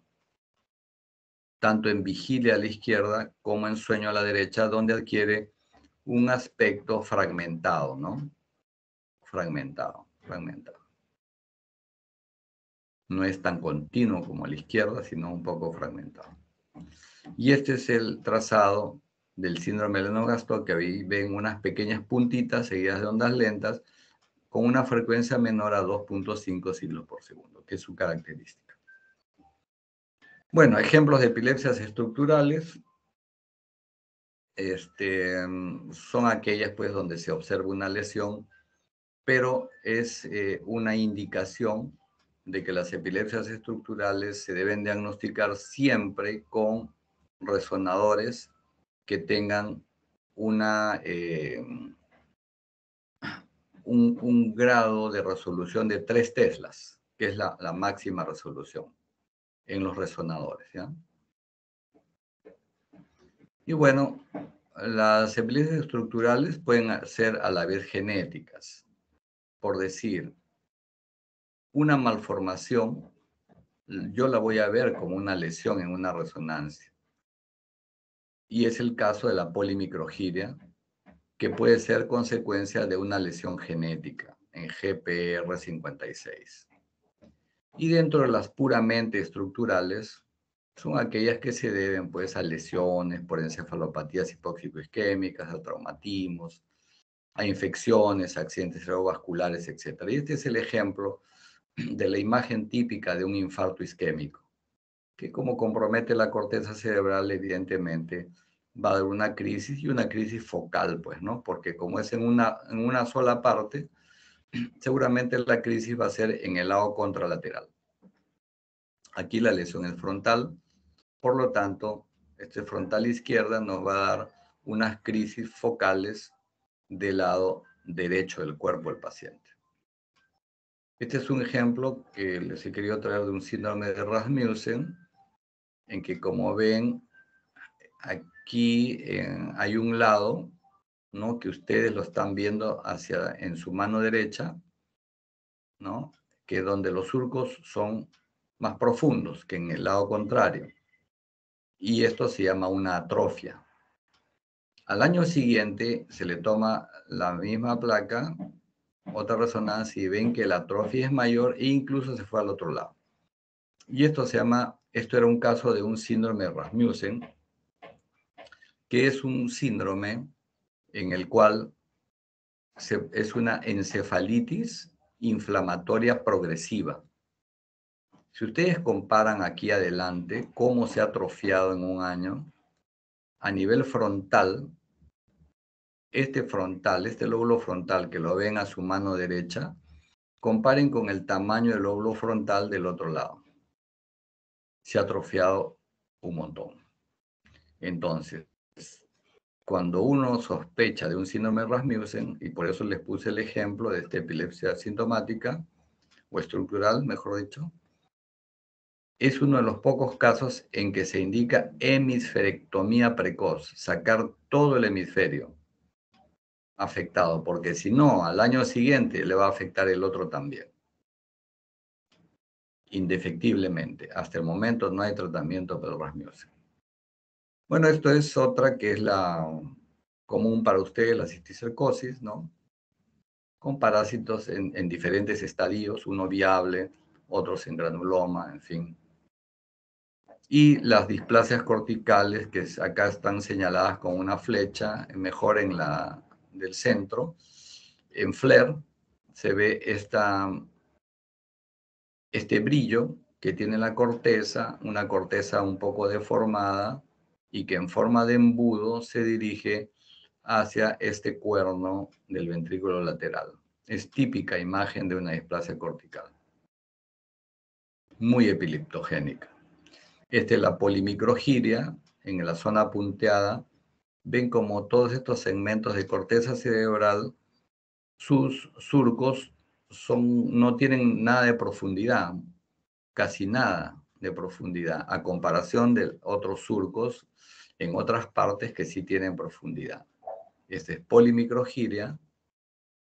tanto en vigilia a la izquierda como en sueño a la derecha, donde adquiere un aspecto fragmentado, ¿no? Fragmentado. No es tan continuo como a la izquierda, sino un poco fragmentado. Y este es el trazado del síndrome de Lennox-Gastaut, que ahí ven unas pequeñas puntitas seguidas de ondas lentas con una frecuencia menor a 2.5 ciclos por segundo, que es su característica. Bueno, ejemplos de epilepsias estructurales. son aquellas pues donde se observa una lesión, pero es una indicación de que las epilepsias estructurales se deben diagnosticar siempre con resonadores que tengan un grado de resolución de 3 teslas, que es la máxima resolución en los resonadores, ¿ya? Y bueno, las epilepsias estructurales pueden ser a la vez genéticas. Por decir, una malformación, yo la voy a ver como una lesión en una resonancia. Y es el caso de la polimicrogiria, que puede ser consecuencia de una lesión genética en GPR56. Y dentro de las puramente estructurales, son aquellas que se deben pues a lesiones por encefalopatías hipóxico-isquémicas, a traumatismos, a infecciones, accidentes cerebrovasculares, etc. Y este es el ejemplo de la imagen típica de un infarto isquémico, que como compromete la corteza cerebral, evidentemente va a dar una crisis y una crisis focal, pues, ¿no? Porque como es en una sola parte, seguramente la crisis va a ser en el lado contralateral. Aquí la lesión es frontal, por lo tanto, este frontal izquierda nos va a dar unas crisis focales del lado derecho del cuerpo del paciente. Este es un ejemplo que les he querido traer de un síndrome de Rasmussen, en que como ven, aquí hay un lado, ¿no?, que ustedes lo están viendo en su mano derecha, ¿no?, que donde los surcos son más profundos que en el lado contrario. Y esto se llama una atrofia. Al año siguiente se le toma la misma placa, otra resonancia, y ven que la atrofia es mayor e incluso se fue al otro lado. Y esto era un caso de un síndrome de Rasmussen, que es un síndrome en el cual es una encefalitis inflamatoria progresiva. Si ustedes comparan aquí adelante cómo se ha atrofiado en un año, a nivel frontal, este lóbulo frontal que lo ven a su mano derecha, comparen con el tamaño del lóbulo frontal del otro lado. Se ha atrofiado un montón. Entonces, cuando uno sospecha de un síndrome de Rasmussen, y por eso les puse el ejemplo de esta epilepsia sintomática, o estructural, mejor dicho, es uno de los pocos casos en que se indica hemisferectomía precoz, sacar todo el hemisferio afectado, porque si no, al año siguiente le va a afectar el otro también. Indefectiblemente. Hasta el momento no hay tratamiento para el Rasmussen. Bueno, esto es otra que es la común para ustedes, la cisticercosis, ¿no? Con parásitos en diferentes estadios, uno viable, otros en granuloma, en fin. Y las displasias corticales, que acá están señaladas con una flecha, mejor en la del centro. En FLAIR se ve este brillo que tiene la corteza, una corteza un poco deformada y que en forma de embudo se dirige hacia este cuerno del ventrículo lateral. Es típica imagen de una displasia cortical, muy epileptogénica. Esta es la polimicrogiria, en la zona punteada. Ven como todos estos segmentos de corteza cerebral, sus surcos no tienen nada de profundidad, casi nada de profundidad, a comparación de otros surcos en otras partes que sí tienen profundidad. Esta es polimicrogiria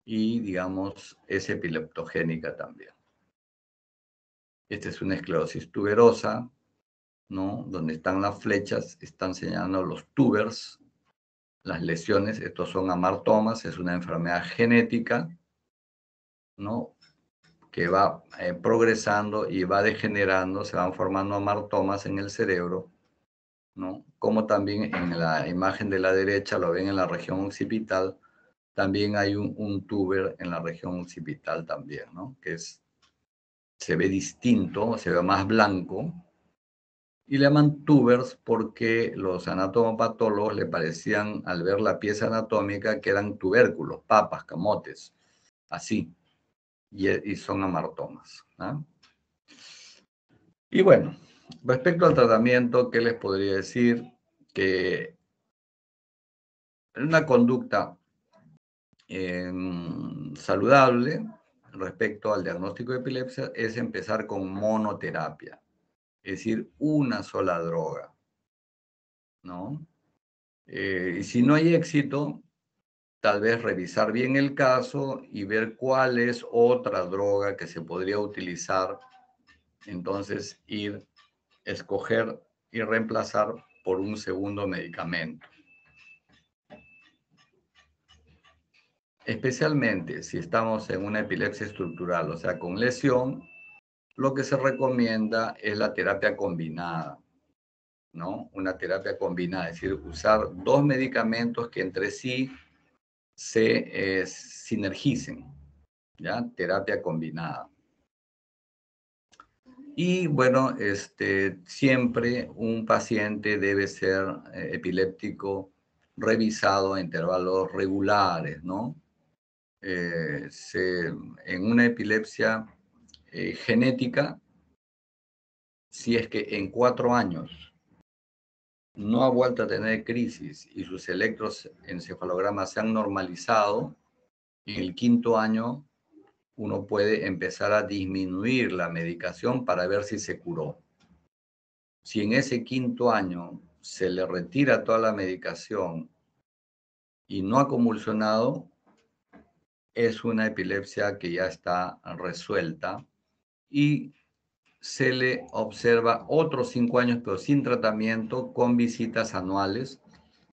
y, digamos, es epileptogénica también. Esta es una esclerosis tuberosa, ¿no?, donde están las flechas, están señalando los tubers, las lesiones. Estos son amartomas, es una enfermedad genética, ¿no?, que va progresando y va degenerando, se van formando amartomas en el cerebro, ¿no? Como también en la imagen de la derecha, lo ven en la región occipital, también hay un tuber en la región occipital también, ¿no?, que se ve distinto, se ve más blanco, Y le llaman tubers porque los anatomopatólogos le parecían, al ver la pieza anatómica, que eran tubérculos, papas, camotes, así, y son amartomas, ¿no? Y bueno, respecto al tratamiento, ¿qué les podría decir? Que una conducta saludable respecto al diagnóstico de epilepsia es empezar con monoterapia, es decir, una sola droga, ¿no? Y si no hay éxito, tal vez revisar bien el caso y ver cuál es otra droga que se podría utilizar. Entonces, escoger y reemplazar por un segundo medicamento. Especialmente si estamos en una epilepsia estructural, o sea, con lesión, lo que se recomienda es la terapia combinada, ¿no? Una terapia combinada, es decir, usar dos medicamentos que entre sí se sinergicen, ¿ya? Terapia combinada. Y bueno, siempre un paciente debe ser epiléptico revisado a intervalos regulares, ¿no? En una epilepsia genética, si es que en 4 años no ha vuelto a tener crisis y sus electroencefalogramas se han normalizado, en el 5.º año uno puede empezar a disminuir la medicación para ver si se curó. Si en ese 5.º año se le retira toda la medicación y no ha convulsionado, es una epilepsia que ya está resuelta y se le observa otros 5 años, pero sin tratamiento, con visitas anuales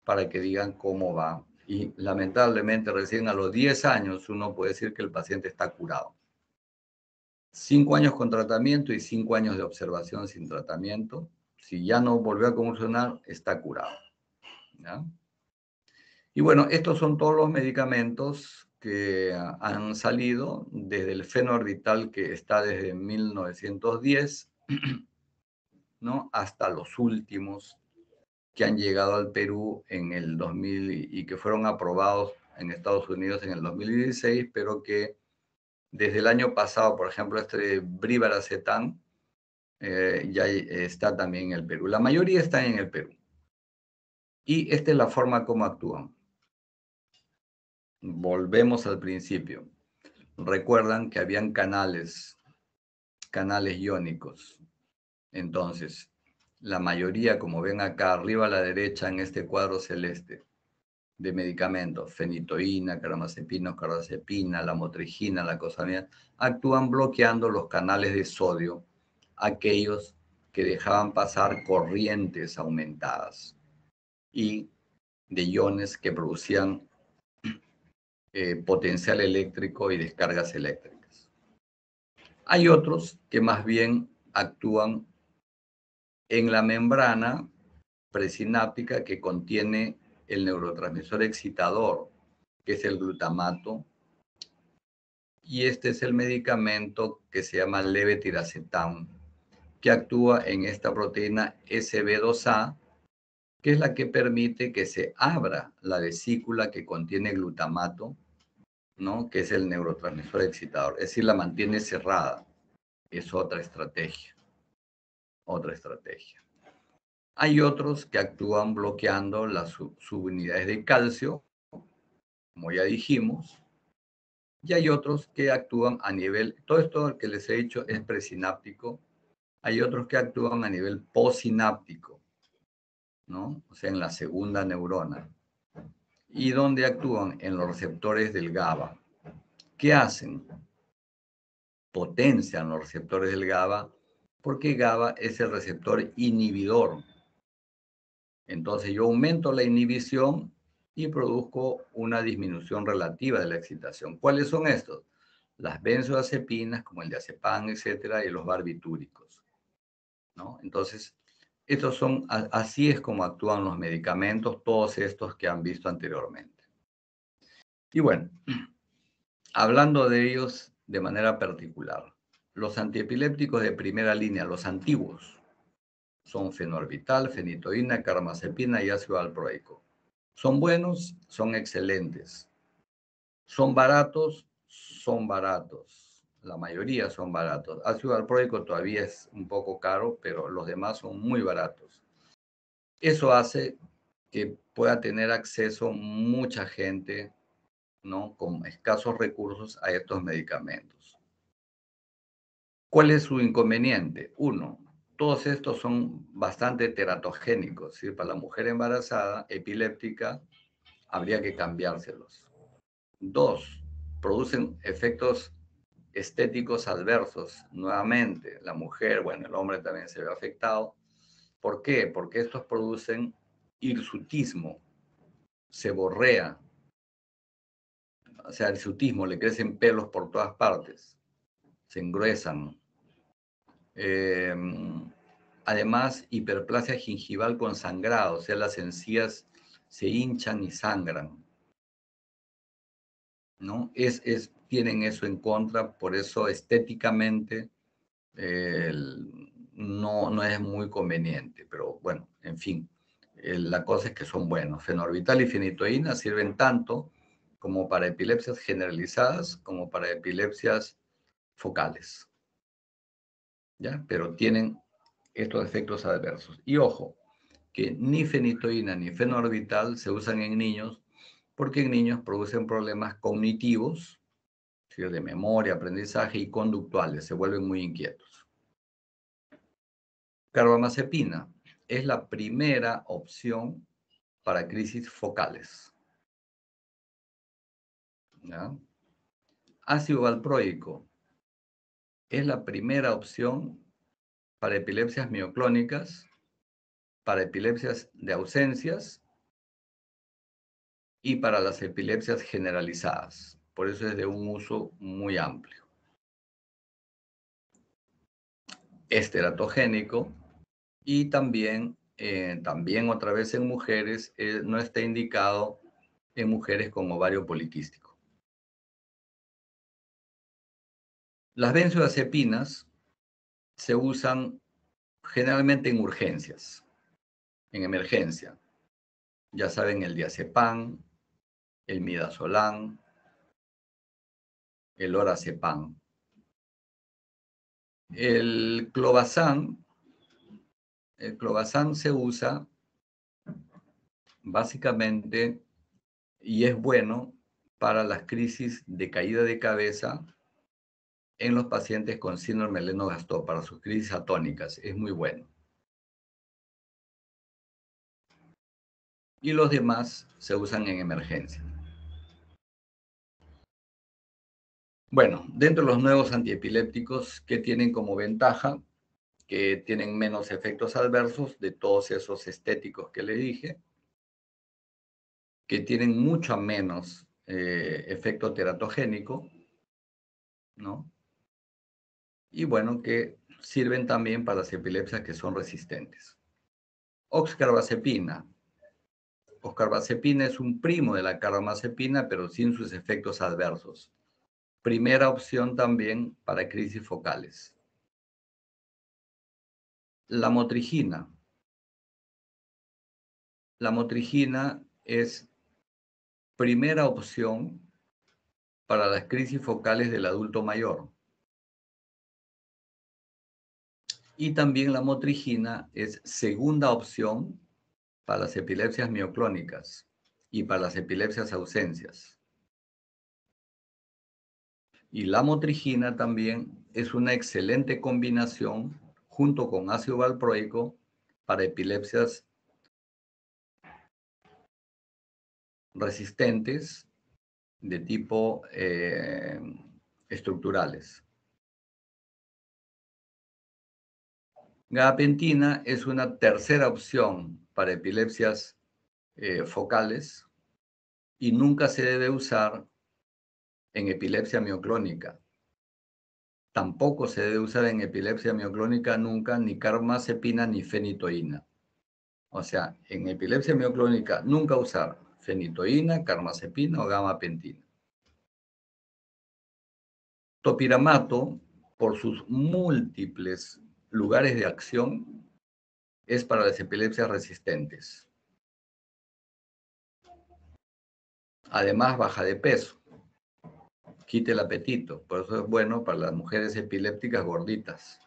para que digan cómo va. Y lamentablemente recién a los 10 años uno puede decir que el paciente está curado. 5 años con tratamiento y 5 años de observación sin tratamiento. Si ya no volvió a convulsionar, está curado, ¿ya? Y bueno, estos son todos los medicamentos que han salido desde el fenoorbital, que está desde 1910, ¿no? Hasta los últimos que han llegado al Perú en el 2000 y que fueron aprobados en Estados Unidos en el 2016, pero que desde el año pasado, por ejemplo, Brivaracetam, ya está también en el Perú. La mayoría están en el Perú. Y esta es la forma como actúan. Volvemos al principio. Recuerdan que habían canales iónicos. Entonces, la mayoría, como ven acá arriba a la derecha en este cuadro celeste, de medicamentos, fenitoína, carbamazepina, carbazepina, la motrigina, la cosamina, actúan bloqueando los canales de sodio, aquellos que dejaban pasar corrientes aumentadas y de iones que producían potencial eléctrico y descargas eléctricas. Hay otros que más bien actúan en la membrana presináptica que contiene el neurotransmisor excitador, que es el glutamato, y este es el medicamento que se llama levetiracetam, que actúa en esta proteína SB2A, que es la que permite que se abra la vesícula que contiene glutamato, ¿no? Que es el neurotransmisor excitador, es decir, la mantiene cerrada. Es otra estrategia. Otra estrategia. Hay otros que actúan bloqueando las subunidades de calcio, como ya dijimos, y hay otros que actúan a nivel, todo esto que les he dicho es presináptico, hay otros que actúan a nivel postsináptico, ¿no? O sea, en la segunda neurona. ¿Y dónde actúan? En los receptores del GABA. ¿Qué hacen? Potencian los receptores del GABA, porque GABA es el receptor inhibidor. Entonces yo aumento la inhibición y produzco una disminución relativa de la excitación. ¿Cuáles son estos? Las benzodiazepinas, como el diazepam, etcétera, y los barbitúricos, ¿no? Entonces, así es como actúan los medicamentos, todos estos que han visto anteriormente. Y bueno, hablando de ellos de manera particular, los antiepilépticos de primera línea, los antiguos, Son fenorbital, fenitoína, carbamazepina y ácido valproico. ¿Son buenos? Son excelentes. ¿Son baratos? Son baratos. La mayoría son baratos. Ácido valproico todavía es un poco caro, pero los demás son muy baratos. Eso hace que pueda tener acceso mucha gente, ¿no?, con escasos recursos a estos medicamentos. ¿Cuál es su inconveniente? Uno, todos estos son bastante teratogénicos. ¿Sí? Para la mujer embarazada, epiléptica, habría que cambiárselos. Dos, producen efectos estéticos adversos. Nuevamente, la mujer, bueno, el hombre también se ve afectado. ¿Por qué? Porque estos producen hirsutismo, seborrea, o sea, hirsutismo, le crecen pelos por todas partes, se engruesan. Además, hiperplasia gingival con sangrado, o sea, las encías se hinchan y sangran, ¿no? Tienen eso en contra, por eso estéticamente no es muy conveniente, pero bueno, en fin, la cosa es que son buenos. Fenorbital y fenitoína sirven tanto como para epilepsias generalizadas como para epilepsias focales, ¿ya? Pero tienen estos efectos adversos. Y ojo, que ni fenitoína ni fenorbital se usan en niños porque en niños producen problemas cognitivos, ¿sí?, de memoria, aprendizaje y conductuales, se vuelven muy inquietos. Carbamazepina es la primera opción para crisis focales, ¿ya? Ácido valproico es la primera opción para epilepsias mioclónicas, para epilepsias de ausencias y para las epilepsias generalizadas. Por eso es de un uso muy amplio. Es teratogénico y también otra vez en mujeres, no está indicado en mujeres con ovario poliquístico. Las benzodiazepinas se usan generalmente en urgencias, en emergencia. Ya saben, el diazepam, el midazolam, el lorazepam. El clobazam se usa básicamente y es bueno para las crisis de caída de cabeza en los pacientes con síndrome de Lennox-Gastaut, para sus crisis atónicas. Es muy bueno. Y los demás se usan en emergencia. Bueno, dentro de los nuevos antiepilépticos, ¿qué tienen como ventaja? Que tienen menos efectos adversos de todos esos estéticos que le dije, que tienen mucho menos efecto teratogénico, ¿no? Y bueno, que sirven también para las epilepsias que son resistentes. Oxcarbazepina. Oxcarbazepina es un primo de la carbamazepina, pero sin sus efectos adversos. Primera opción también para crisis focales. La motrigina. La motrigina es primera opción para las crisis focales del adulto mayor. Y también la motrigina es segunda opción para las epilepsias mioclónicas y para las epilepsias ausencias. Y la motrigina también es una excelente combinación junto con ácido valproico para epilepsias resistentes de tipo estructurales. Gabapentina es una tercera opción para epilepsias focales y nunca se debe usar en epilepsia mioclónica. Tampoco se debe usar en epilepsia mioclónica nunca ni carbamazepina ni fenitoína. O sea, en epilepsia mioclónica nunca usar fenitoína, carbamazepina o gabapentina. Topiramato, por sus múltiples lugares de acción, es para las epilepsias resistentes. Además, baja de peso, quita el apetito, por eso es bueno para las mujeres epilépticas gorditas.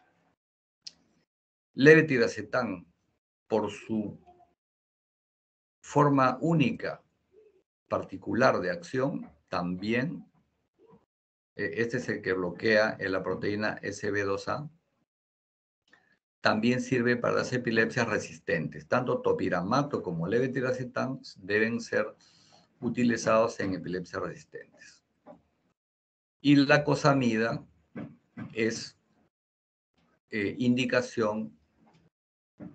Levetiracetam, por su forma única, particular de acción, también, este es el que bloquea en la proteína SB2A, también sirve para las epilepsias resistentes. Tanto topiramato como levetiracetam deben ser utilizados en epilepsias resistentes. Y la cosamida es indicación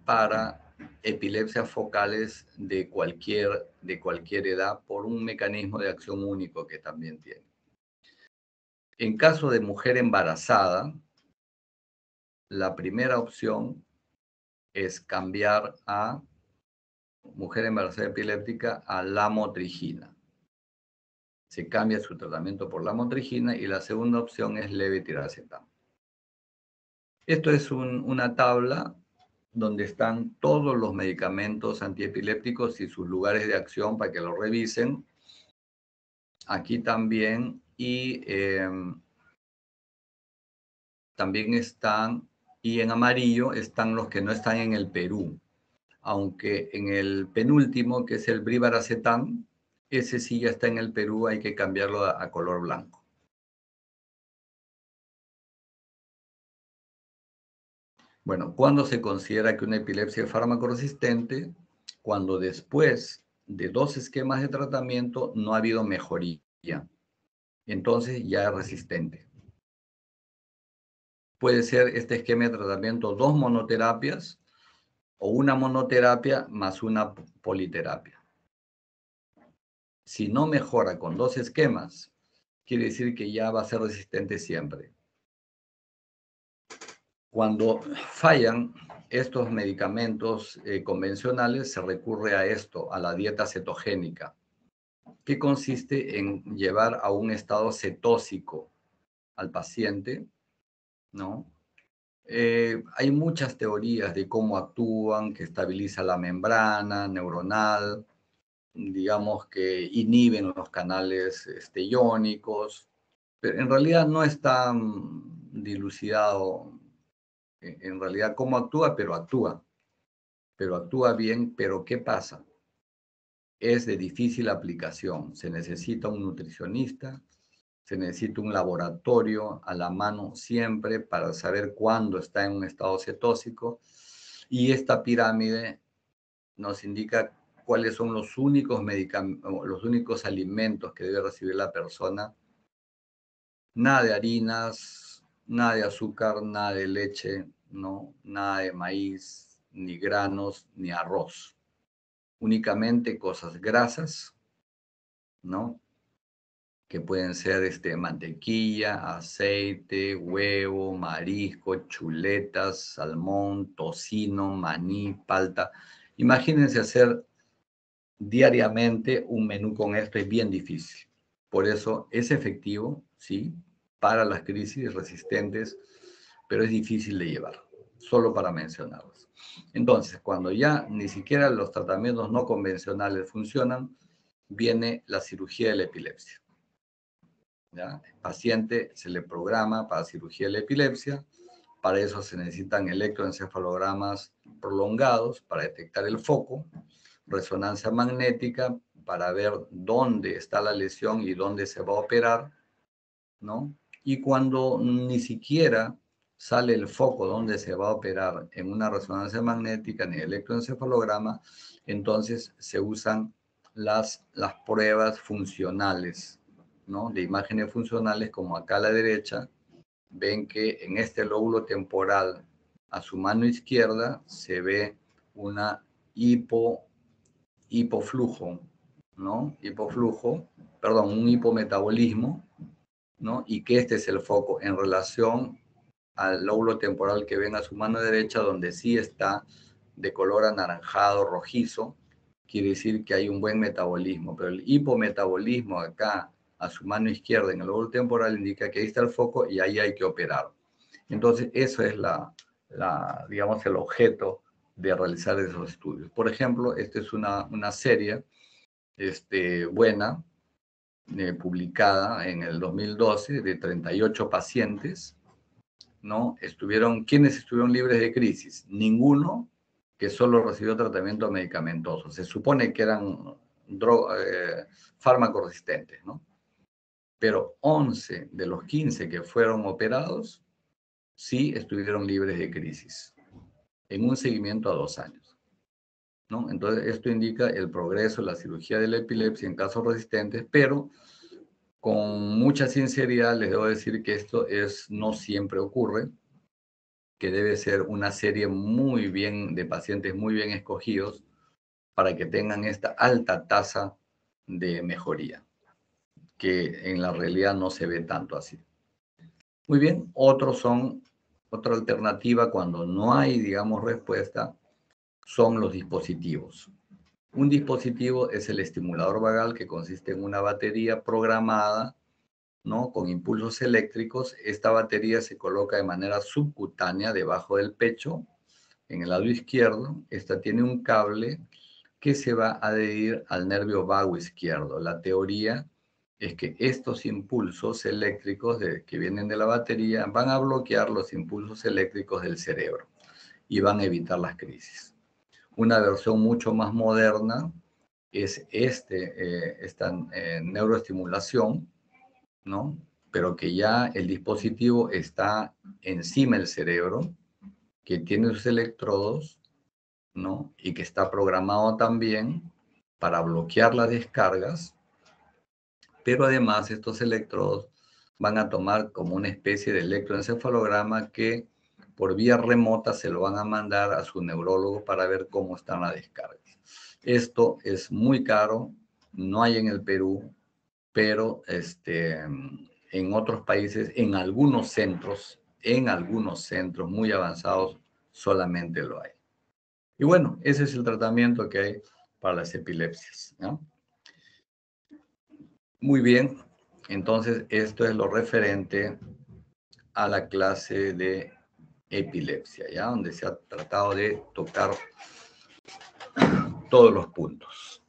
para epilepsias focales de cualquier edad por un mecanismo de acción único que también tiene. En caso de mujer embarazada, la primera opción es cambiar a mujer embarazada epiléptica a lamotrigina. Se cambia su tratamiento por lamotrigina y la segunda opción es levetiracetam. Esto es una tabla donde están todos los medicamentos antiepilépticos y sus lugares de acción para que lo revisen. Aquí también, y también están, y en amarillo están los que no están en el Perú, aunque en el penúltimo, que es el brivaracetam, ese sí ya está en el Perú, hay que cambiarlo a color blanco. Bueno, ¿cuándo se considera que una epilepsia es fármaco resistente? Cuando después de 2 esquemas de tratamiento no ha habido mejoría. Entonces ya es resistente. Puede ser este esquema de tratamiento 2 monoterapias o una monoterapia más una politerapia. Si no mejora con 2 esquemas, quiere decir que ya va a ser resistente siempre. Cuando fallan estos medicamentos convencionales, se recurre a esto, a la dieta cetogénica, que consiste en llevar a un estado cetósico al paciente, ¿no? Hay muchas teorías de cómo actúan, que estabiliza la membrana neuronal, digamos que inhiben los canales iónicos, pero en realidad no está dilucidado en realidad cómo actúa, pero actúa bien, pero ¿qué pasa? Es de difícil aplicación, se necesita un nutricionista, se necesita un laboratorio a la mano siempre para saber cuándo está en un estado cetósico, y esta pirámide nos indica cuáles son los únicos alimentos que debe recibir la persona. Nada de harinas, nada de azúcar, nada de leche, ¿no? Nada de maíz, ni granos, ni arroz. Únicamente cosas grasas, ¿no? Que pueden ser mantequilla, aceite, huevo, marisco, chuletas, salmón, tocino, maní, palta. Imagínense hacer diariamente un menú con esto, es bien difícil. Por eso es efectivo, sí, para las crisis resistentes, pero es difícil de llevar, solo para mencionarlos. Entonces, cuando ya ni siquiera los tratamientos no convencionales funcionan, viene la cirugía de la epilepsia. ¿Ya? El paciente se le programa para cirugía de la epilepsia, para eso se necesitan electroencefalogramas prolongados para detectar el foco, resonancia magnética para ver dónde está la lesión y dónde se va a operar, ¿no? Y cuando ni siquiera sale el foco donde se va a operar en una resonancia magnética ni electroencefalograma, entonces se usan las pruebas funcionales, ¿no? De imágenes funcionales, como acá a la derecha, ven que en este lóbulo temporal a su mano izquierda se ve una hipoflujo, ¿no? Un hipometabolismo, ¿no? Y que este es el foco en relación al lóbulo temporal que ven a su mano derecha, donde sí está de color anaranjado, rojizo, quiere decir que hay un buen metabolismo, pero el hipometabolismo acá a su mano izquierda en el lóbulo temporal indica que ahí está el foco y ahí hay que operar. Entonces, eso es digamos, el objeto de realizar esos estudios. Por ejemplo, esta es una serie buena, publicada en el 2012, de 38 pacientes, ¿no? ¿Quiénes estuvieron libres de crisis? Ninguno que solo recibió tratamiento medicamentoso. Se supone que eran fármacos resistentes, ¿no? Pero 11 de los 15 que fueron operados sí estuvieron libres de crisis, en un seguimiento a 2 años, ¿no? Entonces, esto indica el progreso de la cirugía de la epilepsia en casos resistentes, pero con mucha sinceridad les debo decir que esto no siempre ocurre, que debe ser una serie de pacientes muy bien escogidos para que tengan esta alta tasa de mejoría, que en la realidad no se ve tanto así. Muy bien, otra alternativa cuando no hay, digamos, respuesta, son los dispositivos. Un dispositivo es el estimulador vagal, que consiste en una batería programada, ¿no?, con impulsos eléctricos. Esta batería se coloca de manera subcutánea debajo del pecho, en el lado izquierdo. Esta tiene un cable que se va a adherir al nervio vago izquierdo. La teoría es que estos impulsos eléctricos que vienen de la batería van a bloquear los impulsos eléctricos del cerebro y van a evitar las crisis. Una versión mucho más moderna es esta neuroestimulación, ¿no? Pero que ya el dispositivo está encima del cerebro, que tiene sus electrodos, ¿no? Y que está programado también para bloquear las descargas, pero además estos electrodos van a tomar como una especie de electroencefalograma que por vía remota se lo van a mandar a su neurólogo para ver cómo están las descargas. Esto es muy caro, no hay en el Perú, pero en otros países, en algunos centros muy avanzados, solamente lo hay. Y bueno, ese es el tratamiento que hay para las epilepsias, ¿no? Muy bien, entonces esto es lo referente a la clase de epilepsia, ¿ya? Donde se ha tratado de tocar todos los puntos.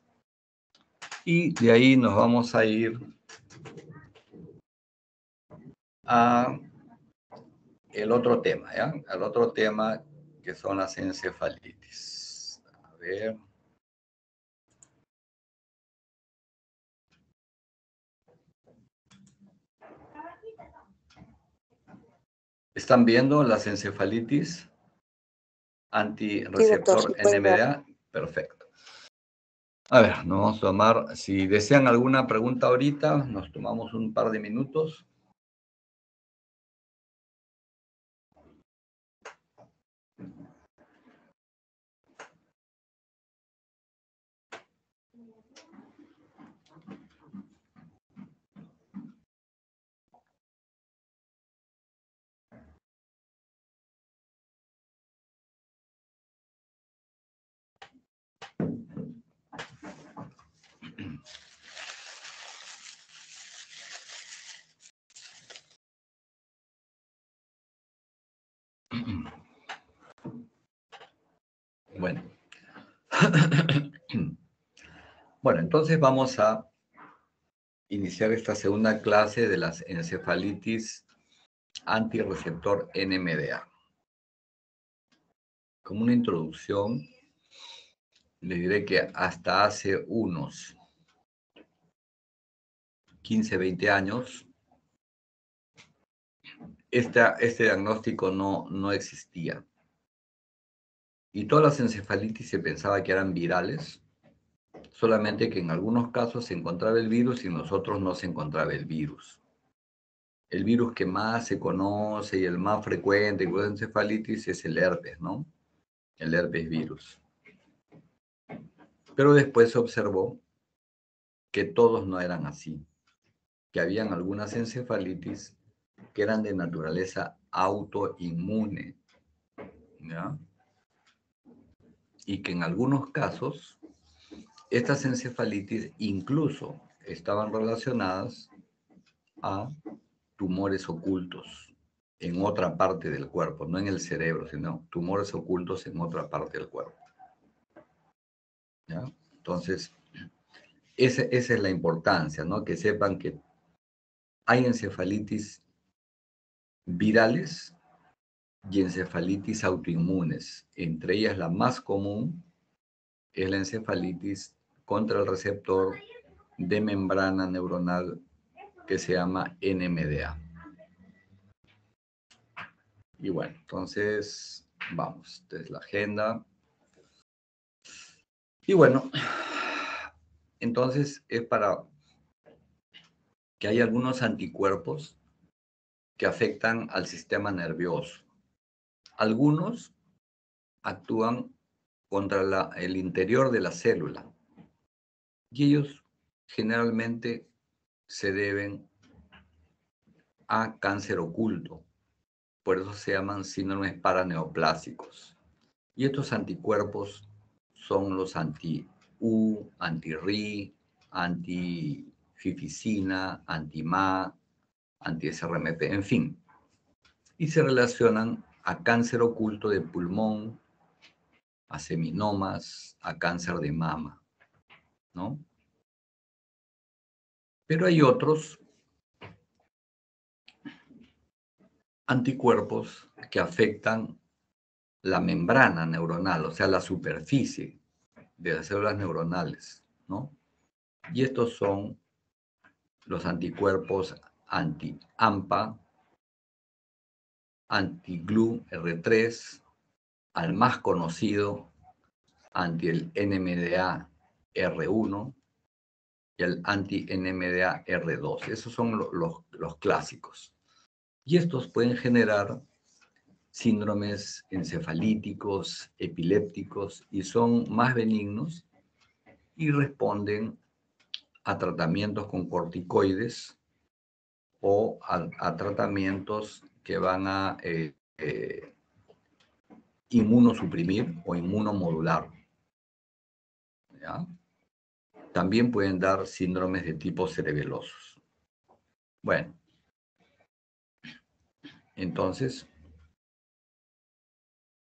Y de ahí nos vamos a ir a el otro tema, ¿ya? Al otro tema, que son las encefalitis. A ver. ¿Están viendo las encefalitis antirreceptor NMDA? Perfecto. A ver, nos vamos a tomar, si desean alguna pregunta ahorita, nos tomamos un par de minutos. Bueno. Bueno, entonces vamos a iniciar esta segunda clase de las encefalitis antirreceptor NMDA. Como una introducción, les diré que hasta hace unos 15, 20 años, este diagnóstico no existía. Y todas las encefalitis se pensaba que eran virales, solamente que en algunos casos se encontraba el virus y en los otros no se encontraba el virus. El virus que más se conoce y el más frecuente en las encefalitis es el herpes, ¿no? El herpes virus. Pero después se observó que todos no eran así, que habían algunas encefalitis que eran de naturaleza autoinmune, ¿ya? Y que en algunos casos estas encefalitis incluso estaban relacionadas a tumores ocultos, en otra parte del cuerpo, no en el cerebro, sino tumores ocultos en otra parte del cuerpo. ¿Ya? Entonces, esa es la importancia, ¿no? Que sepan que hay encefalitis virales y encefalitis autoinmunes. Entre ellas, la más común es la encefalitis contra el receptor de membrana neuronal que se llama NMDA. Y bueno, entonces, vamos, esta es la agenda. Y bueno, entonces es para que hay algunos anticuerpos que afectan al sistema nervioso. Algunos actúan contra el interior de la célula y ellos generalmente se deben a cáncer oculto. Por eso se llaman síndromes paraneoplásicos. Y estos anticuerpos son los anti-U, anti-RI, anti-fifisina, anti-MA, anti-SRMP, en fin. Y se relacionan a cáncer oculto de pulmón, a seminomas, a cáncer de mama, ¿no? Pero hay otros anticuerpos que afectan la membrana neuronal, o sea, la superficie de las células neuronales, ¿no? Y estos son los anticuerpos anti-AMPA, anti-GLU-R3, al más conocido, anti el NMDA-R1 y el anti-NMDA-R2. Esos son los clásicos. Y estos pueden generar síndromes encefalíticos, epilépticos, y son más benignos y responden a tratamientos con corticoides o a tratamientos que van a inmunosuprimir o inmunomodular. ¿Ya? También pueden dar síndromes de tipo cerebelosos. Bueno, entonces,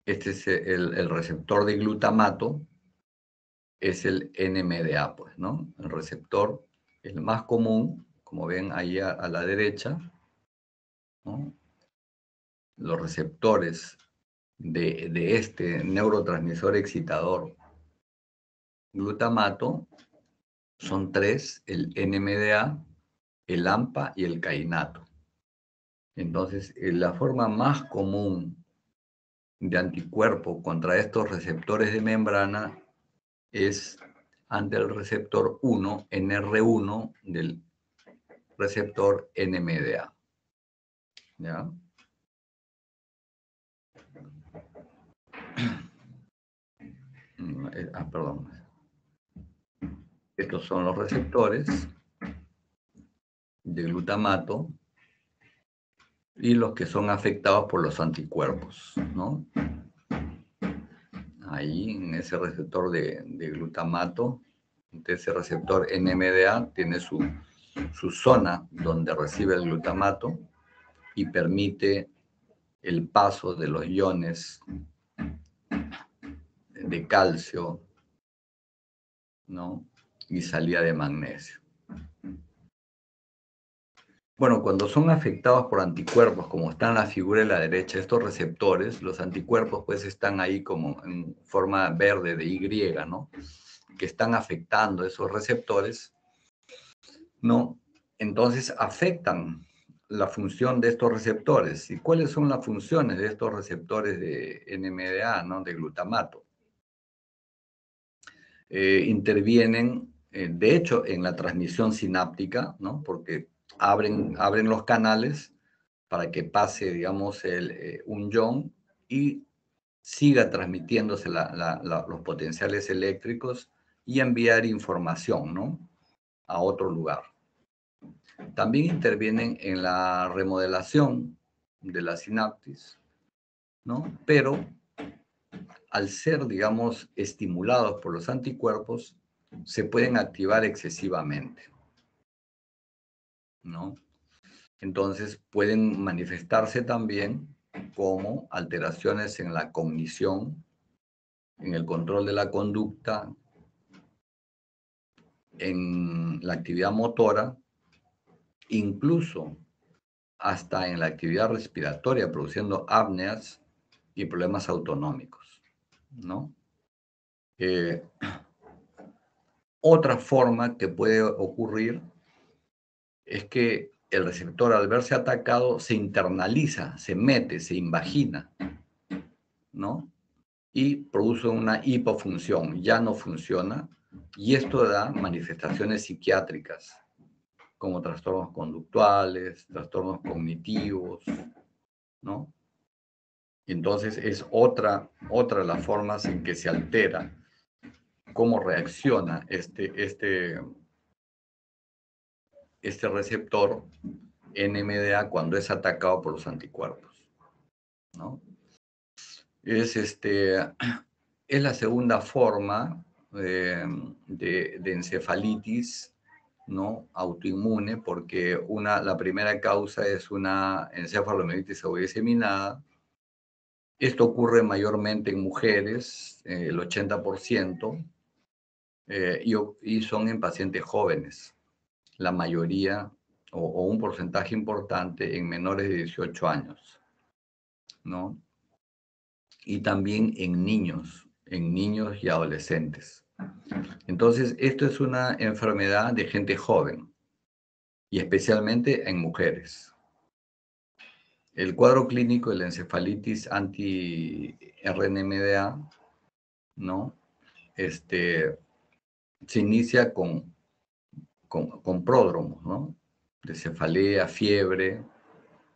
este es el receptor de glutamato, es el NMDA, pues, ¿no? El receptor, el más común, como ven ahí a la derecha, ¿no? Los receptores de este neurotransmisor excitador glutamato son tres: el NMDA, el AMPA y el kainato. Entonces, la forma más común de anticuerpo contra estos receptores de membrana es ante el receptor 1, NR1, del receptor NMDA. ¿Ya? Perdón. Estos son los receptores de glutamato y los que son afectados por los anticuerpos, ¿no? Ahí, en ese receptor de glutamato, ese receptor NMDA tiene su zona donde recibe el glutamato y permite el paso de los iones de calcio, ¿no? Y salida de magnesio. Bueno, cuando son afectados por anticuerpos, como está en la figura de la derecha, estos receptores, los anticuerpos pues están ahí como en forma verde de Y, ¿no? Que están afectando esos receptores, ¿no? Entonces afectan la función de estos receptores. ¿Y cuáles son las funciones de estos receptores de NMDA, ¿no? De glutamato? Intervienen, de hecho, en la transmisión sináptica, ¿no? Porque abren los canales para que pase, digamos, un ion y siga transmitiéndose los potenciales eléctricos y enviar información, ¿no? A otro lugar. También intervienen en la remodelación de la sinapsis, ¿no? Pero al ser, digamos, estimulados por los anticuerpos, se pueden activar excesivamente, ¿no? Entonces pueden manifestarse también como alteraciones en la cognición, en el control de la conducta, en la actividad motora, incluso hasta en la actividad respiratoria, produciendo apneas y problemas autonómicos, ¿no? Otra forma que puede ocurrir es que el receptor, al verse atacado, se internaliza, se mete, se invagina, ¿no? Y produce una hipofunción, ya no funciona, y esto da manifestaciones psiquiátricas, como trastornos conductuales, trastornos cognitivos, ¿no? Entonces es otra de las formas en que se altera cómo reacciona este receptor NMDA cuando es atacado por los anticuerpos, ¿no? Es la segunda forma de encefalitis, ¿no? Autoinmune, porque la primera causa es una encefalomielitis aguda diseminada. Esto ocurre mayormente en mujeres, el 80%, y son en pacientes jóvenes, la mayoría o un porcentaje importante en menores de 18 años, ¿no? Y también en niños y adolescentes. Entonces, esto es una enfermedad de gente joven y especialmente en mujeres. El cuadro clínico de la encefalitis anti-RNMDA, ¿no? Se inicia con pródromos, ¿no? De cefalea, fiebre,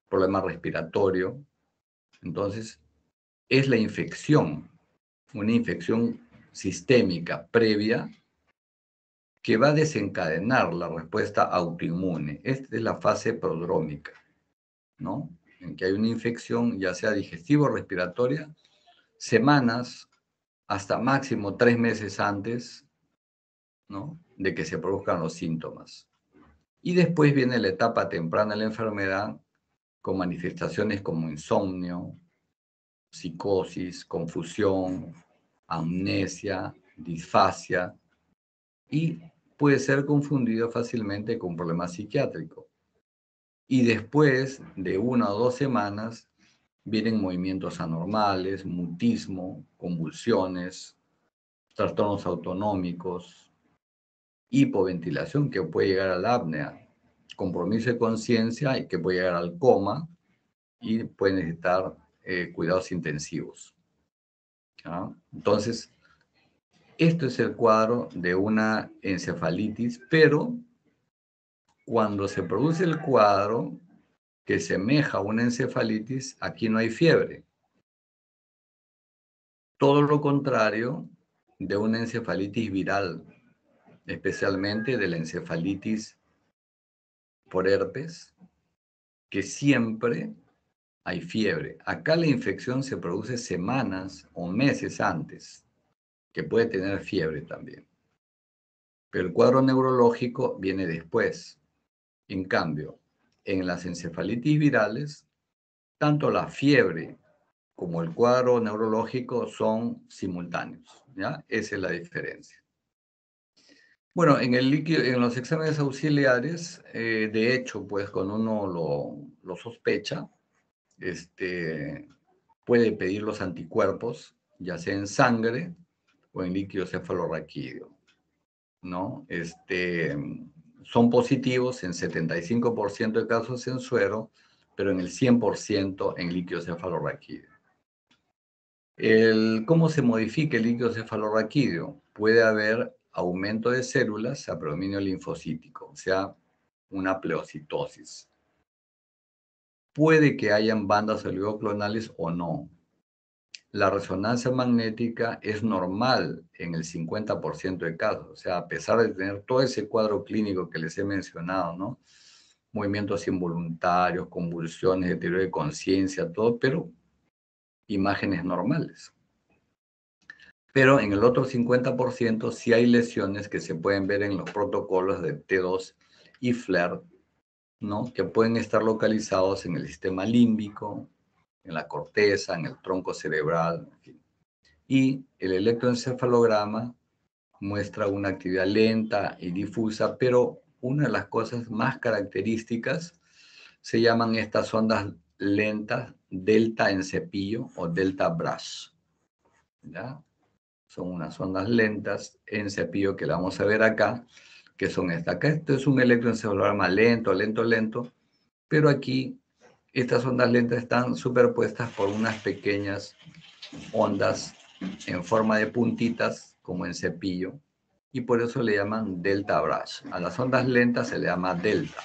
problema respiratorio. Entonces, es la infección, una infección sistémica previa que va a desencadenar la respuesta autoinmune. Esta es la fase prodrómica, ¿no? En que hay una infección, ya sea digestivo o respiratoria, semanas hasta máximo 3 meses antes, ¿no? De que se produzcan los síntomas. Y después viene la etapa temprana de la enfermedad con manifestaciones como insomnio, psicosis, confusión, amnesia, disfasia, y puede ser confundido fácilmente con problemas psiquiátricos. Y después de 1 o 2 semanas vienen movimientos anormales, mutismo, convulsiones, trastornos autonómicos, hipoventilación que puede llegar a la apnea, compromiso de conciencia y que puede llegar al coma y puede necesitar cuidados intensivos. ¿Ah? Entonces, esto es el cuadro de una encefalitis, pero cuando se produce el cuadro que semeja a una encefalitis, aquí no hay fiebre. Todo lo contrario de una encefalitis viral, especialmente de la encefalitis por herpes, que siempre hay fiebre. Acá la infección se produce semanas o meses antes, que puede tener fiebre también. Pero el cuadro neurológico viene después. En cambio, en las encefalitis virales, tanto la fiebre como el cuadro neurológico son simultáneos, ¿ya? Esa es la diferencia. Bueno, en los exámenes auxiliares, de hecho, pues cuando uno lo sospecha, puede pedir los anticuerpos, ya sea en sangre o en líquido cefalorraquídeo, ¿no? Son positivos en 75% de casos en suero, pero en el 100% en líquido cefalorraquídeo. ¿Cómo se modifica el líquido cefalorraquídeo? Puede haber aumento de células a predominio linfocítico, o sea, una pleocitosis. Puede que hayan bandas oligoclonales o no. La resonancia magnética es normal en el 50% de casos, o sea, a pesar de tener todo ese cuadro clínico que les he mencionado, ¿no? Movimientos involuntarios, convulsiones, deterioro de conciencia, todo, pero imágenes normales. Pero en el otro 50% sí hay lesiones que se pueden ver en los protocolos de T2 y FLAIR ¿no? Que pueden estar localizados en el sistema límbico, en la corteza, en el tronco cerebral, en fin. Y el electroencefalograma muestra una actividad lenta y difusa, pero una de las cosas más características se llaman estas ondas lentas delta en cepillo o delta brush, ¿ya? Son unas ondas lentas en cepillo que la vamos a ver acá, que son estas. Acá esto es un electroencefalograma lento, lento, pero aquí estas ondas lentas están superpuestas por unas pequeñas ondas en forma de puntitas, como en cepillo, y por eso le llaman delta brush. A las ondas lentas se le llama delta,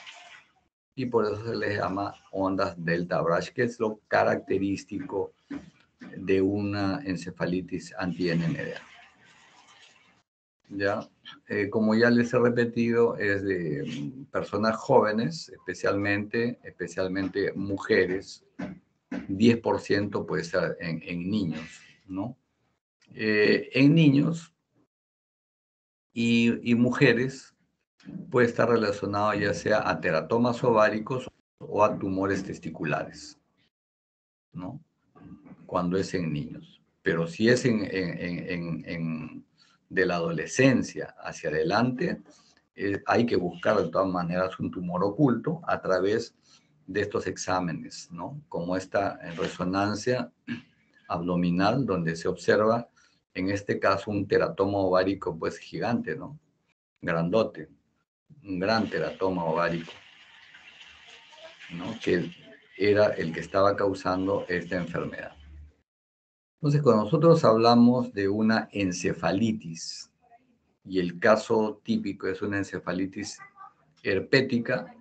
y por eso se les llama ondas delta brush, que es lo característico de una encefalitis anti-NMDA. ¿Ya? Como ya les he repetido, es de personas jóvenes, especialmente mujeres, 10% puede ser en niños, ¿no? En niños y mujeres puede estar relacionado ya sea a teratomas ováricos o a tumores testiculares, ¿no? Cuando es en niños. Pero si es de la adolescencia hacia adelante, hay que buscar de todas maneras un tumor oculto a través de estos exámenes, ¿no? Como esta resonancia abdominal, donde se observa, en este caso, un teratoma ovárico, pues gigante, ¿no? Grandote, un gran teratoma ovárico, ¿no? Que era el que estaba causando esta enfermedad. Entonces, cuando nosotros hablamos de una encefalitis, y el caso típico es una encefalitis herpética,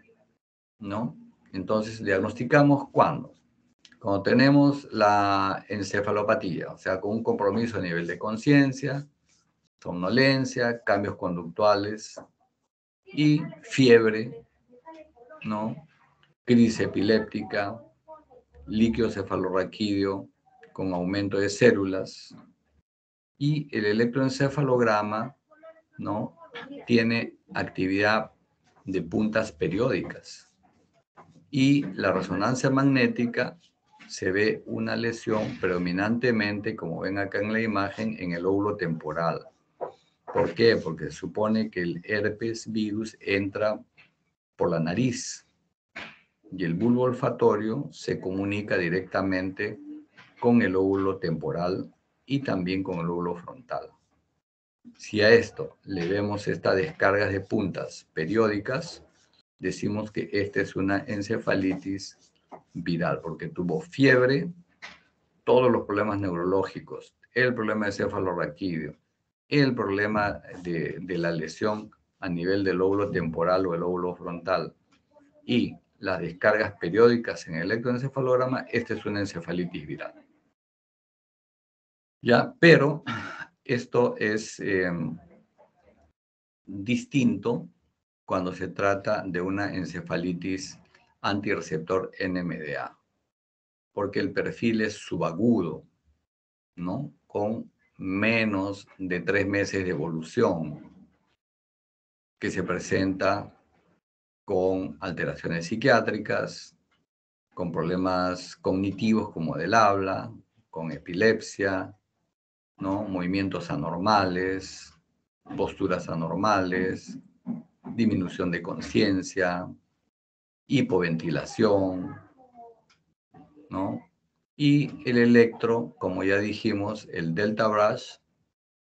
¿no? Entonces, diagnosticamos ¿cuándo? Cuando tenemos la encefalopatía, o sea, con un compromiso a nivel de conciencia, somnolencia, cambios conductuales y fiebre, ¿no? Crisis epiléptica, líquido cefalorraquídeo con aumento de células, y el electroencefalograma, ¿no? Tiene actividad de puntas periódicas, y la resonancia magnética se ve una lesión predominantemente, como ven acá en la imagen, en el lóbulo temporal. ¿Por qué? Porque se supone que el herpes virus entra por la nariz y el bulbo olfatorio se comunica directamente con el lóbulo temporal y también con el lóbulo frontal. Si a esto le vemos estas descargas de puntas periódicas, decimos que esta es una encefalitis viral, porque tuvo fiebre, todos los problemas neurológicos, el problema de cefalorraquídeo, el problema de la lesión a nivel del lóbulo temporal o el lóbulo frontal y las descargas periódicas en el electroencefalograma, esta es una encefalitis viral. ¿Ya? Pero esto es distinto cuando se trata de una encefalitis antirreceptor NMDA, porque el perfil es subagudo, ¿no? Con menos de 3 meses de evolución, que se presenta con alteraciones psiquiátricas, con problemas cognitivos como del habla, con epilepsia, ¿no? Movimientos anormales, posturas anormales, disminución de conciencia, hipoventilación, ¿no? Y el electro, como ya dijimos, el delta brush,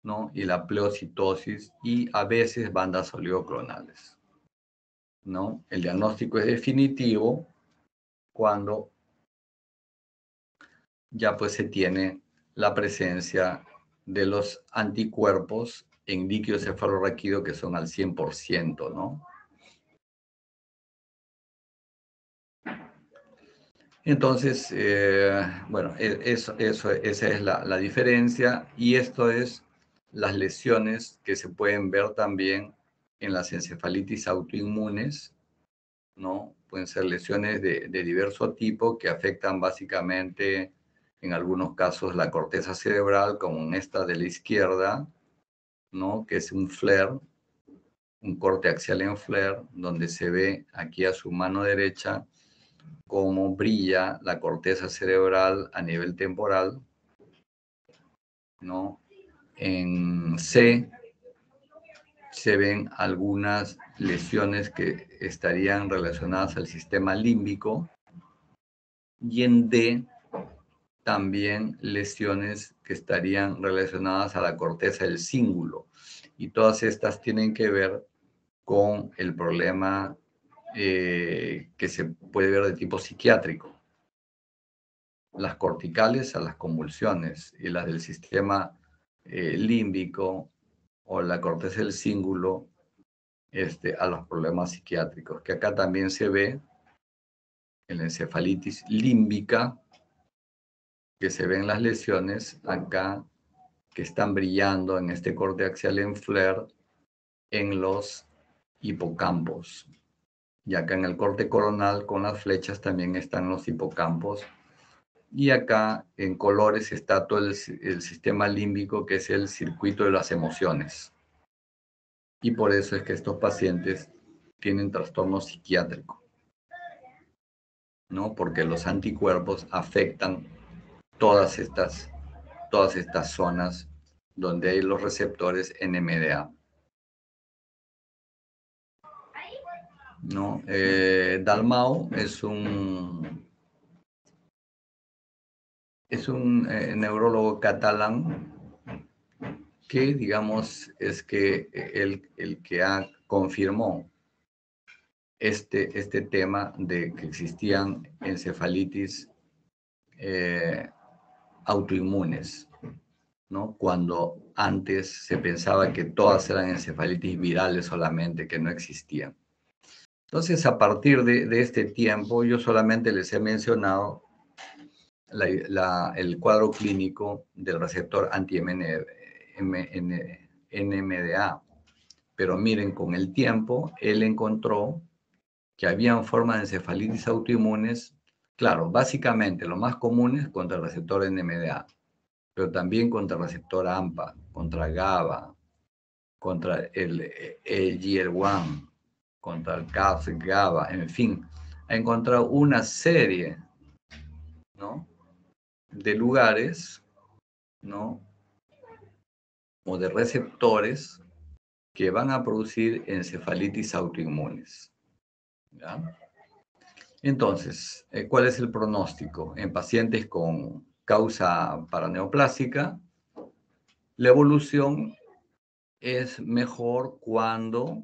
¿no? Y la pleocitosis y a veces bandas oligoclonales, ¿no? El diagnóstico es definitivo cuando ya pues se tiene la presencia de los anticuerpos en líquido cefalorraquídeo que son al 100%, ¿no? Entonces, bueno, esa es la diferencia, y esto es las lesiones que se pueden ver también en las encefalitis autoinmunes, ¿no? Pueden ser lesiones de diverso tipo que afectan básicamente, en algunos casos, la corteza cerebral, como en esta de la izquierda, ¿no? Que es un flare, un corte axial en flare, donde se ve aquí a su mano derecha cómo brilla la corteza cerebral a nivel temporal, ¿no? En C se ven algunas lesiones que estarían relacionadas al sistema límbico y en D también lesiones que estarían relacionadas a la corteza del cíngulo. Y todas estas tienen que ver con el problema que se puede ver de tipo psiquiátrico. Las corticales a las convulsiones y las del sistema límbico o la corteza del cíngulo a los problemas psiquiátricos, que acá también se ve en la encefalitis límbica, que se ven las lesiones acá que están brillando en este corte axial en flare en los hipocampos. Y acá en el corte coronal con las flechas también están los hipocampos. Y acá en colores está todo el sistema límbico, que es el circuito de las emociones. Y por eso es que estos pacientes tienen trastorno psiquiátrico, ¿no? Porque los anticuerpos afectan todas estas zonas donde hay los receptores NMDA. ¿No? Dalmau es un neurólogo catalán que, digamos, es que el que confirmó este tema de que existían encefalitis autoinmunes, ¿no? Cuando antes se pensaba que todas eran encefalitis virales solamente, que no existían. Entonces, a partir de este tiempo, yo solamente les he mencionado el cuadro clínico del receptor anti-NMDA. Pero miren, con el tiempo, él encontró que habían formas de encefalitis autoinmunes, claro, básicamente lo más común es contra el receptor NMDA, pero también contra el receptor AMPA, contra GABA, contra el GL1, contra el CAF, GABA, en fin, ha encontrado una serie, ¿no?, de lugares, ¿no?, o de receptores que van a producir encefalitis autoinmunes, ¿ya? Entonces, ¿cuál es el pronóstico? En pacientes con causa paraneoplásica, la evolución es mejor cuando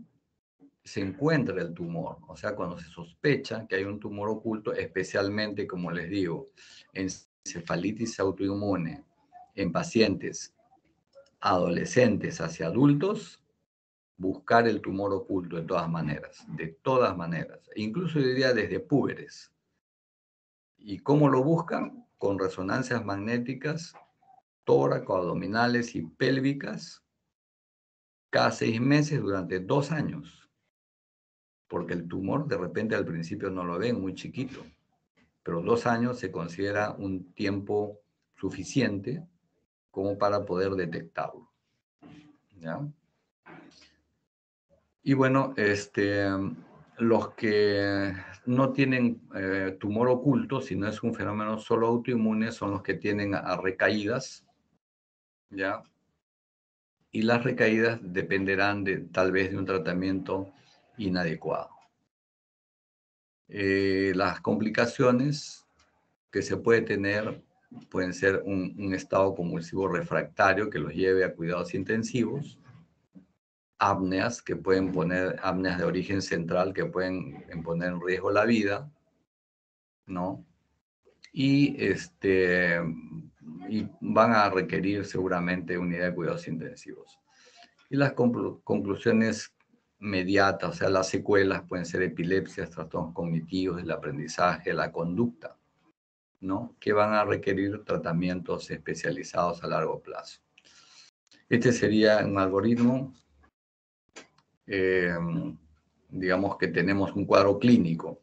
se encuentra el tumor, o sea, cuando se sospecha que hay un tumor oculto, especialmente, como les digo, en encefalitis autoinmune, en pacientes adolescentes hacia adultos, buscar el tumor oculto de todas maneras, incluso yo diría desde púberes. ¿Y cómo lo buscan? Con resonancias magnéticas tóraco-abdominales y pélvicas cada 6 meses durante 2 años. Porque el tumor de repente al principio no lo ven, muy chiquito, pero 2 años se considera un tiempo suficiente como para poder detectarlo, ¿ya? Y bueno, los que no tienen tumor oculto, sino es un fenómeno solo autoinmune, son los que tienen a recaídas, ¿ya? Y las recaídas dependerán tal vez de un tratamiento inadecuado. Las complicaciones que se puede tener pueden ser un estado convulsivo refractario que los lleve a cuidados intensivos, apneas que pueden poner, apneas de origen central que pueden poner en riesgo la vida, ¿no? Y van a requerir seguramente unidad de cuidados intensivos. Y las conclusiones inmediatas, o sea, las secuelas pueden ser epilepsias, trastornos cognitivos, el aprendizaje, la conducta, ¿no?, que van a requerir tratamientos especializados a largo plazo. Este sería un algoritmo. Digamos que tenemos un cuadro clínico,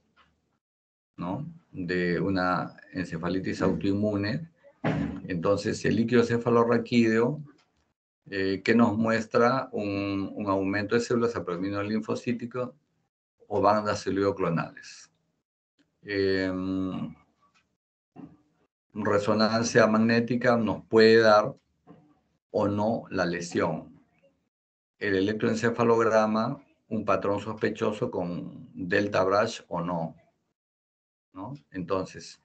¿no?, de una encefalitis autoinmune. Entonces, el líquido cefalorraquídeo que nos muestra un aumento de células a predominio linfocítico o bandas celuloclonales. Resonancia magnética nos puede dar o no la lesión. El electroencefalograma, un patrón sospechoso con delta Brush o no, ¿no? Entonces,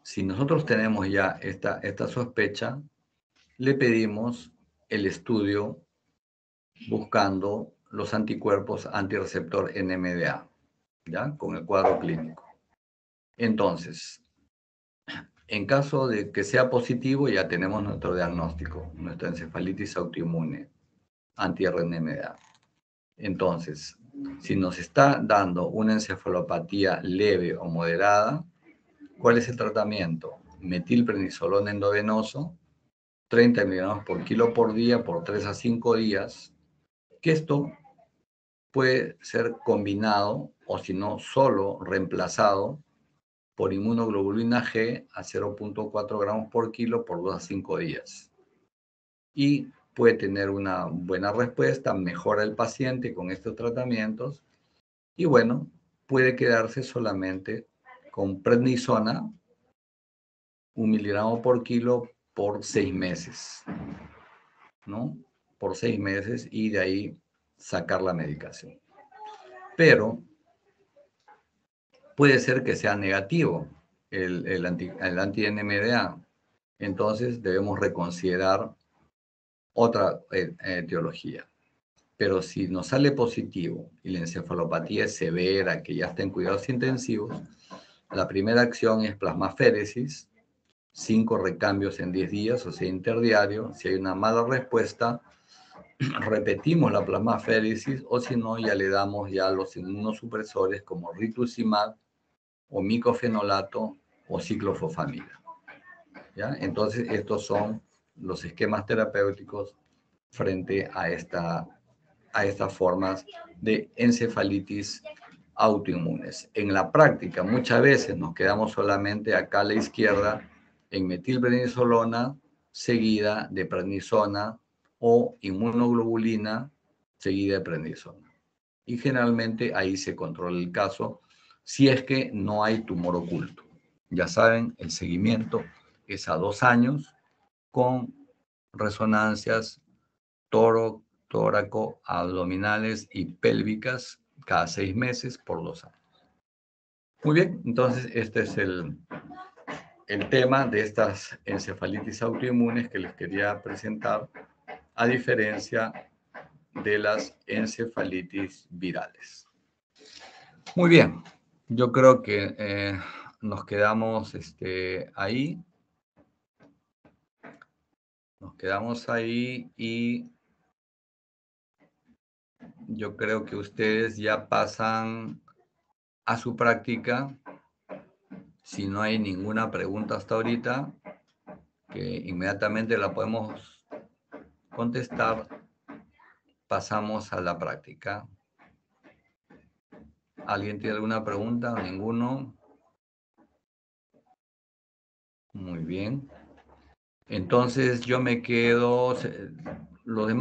si nosotros tenemos ya esta sospecha, le pedimos el estudio buscando los anticuerpos antirreceptor NMDA, ¿ya? Con el cuadro clínico. Entonces, en caso de que sea positivo, ya tenemos nuestro diagnóstico, nuestra encefalitis autoinmune anti-RNMDA. Entonces, si nos está dando una encefalopatía leve o moderada, ¿cuál es el tratamiento? Metilprednisolona endovenoso, 30 miligramos por kilo por día por 3 a 5 días, que esto puede ser combinado o si no, solo reemplazado por inmunoglobulina G a 0.4 gramos por kilo por 2 a 5 días. Y puede tener una buena respuesta, mejora el paciente con estos tratamientos y bueno, puede quedarse solamente con prednisona, 1 miligramo por kilo por 6 meses, ¿no? Por 6 meses y de ahí sacar la medicación. Pero puede ser que sea negativo el anti-NMDA. Entonces debemos reconsiderar otra etiología. Pero si nos sale positivo y la encefalopatía es severa, que ya está en cuidados intensivos, la primera acción es plasmaféresis, 5 recambios en 10 días, o sea, interdiario. Si hay una mala respuesta, repetimos la plasmaféresis, o si no, ya le damos ya los inmunosupresores como rituximab, o micofenolato, o ciclofosfamida. ¿Ya? Entonces, estos son los esquemas terapéuticos frente a estas formas de encefalitis autoinmunes. En la práctica, muchas veces nos quedamos solamente acá a la izquierda en metilprednisolona seguida de prednisona o inmunoglobulina seguida de prednisona. Y generalmente ahí se controla el caso si es que no hay tumor oculto. Ya saben, el seguimiento es a 2 años con resonancias tóraco, abdominales y pélvicas cada 6 meses por 2 años. Muy bien, entonces este es el tema de estas encefalitis autoinmunes que les quería presentar, a diferencia de las encefalitis virales. Muy bien, yo creo que nos quedamos ahí. Nos quedamos ahí y yo creo que ustedes ya pasan a su práctica. Si no hay ninguna pregunta hasta ahorita, que inmediatamente la podemos contestar, pasamos a la práctica. ¿Alguien tiene alguna pregunta? ¿Ninguno? Muy bien. Entonces yo me quedo, los demás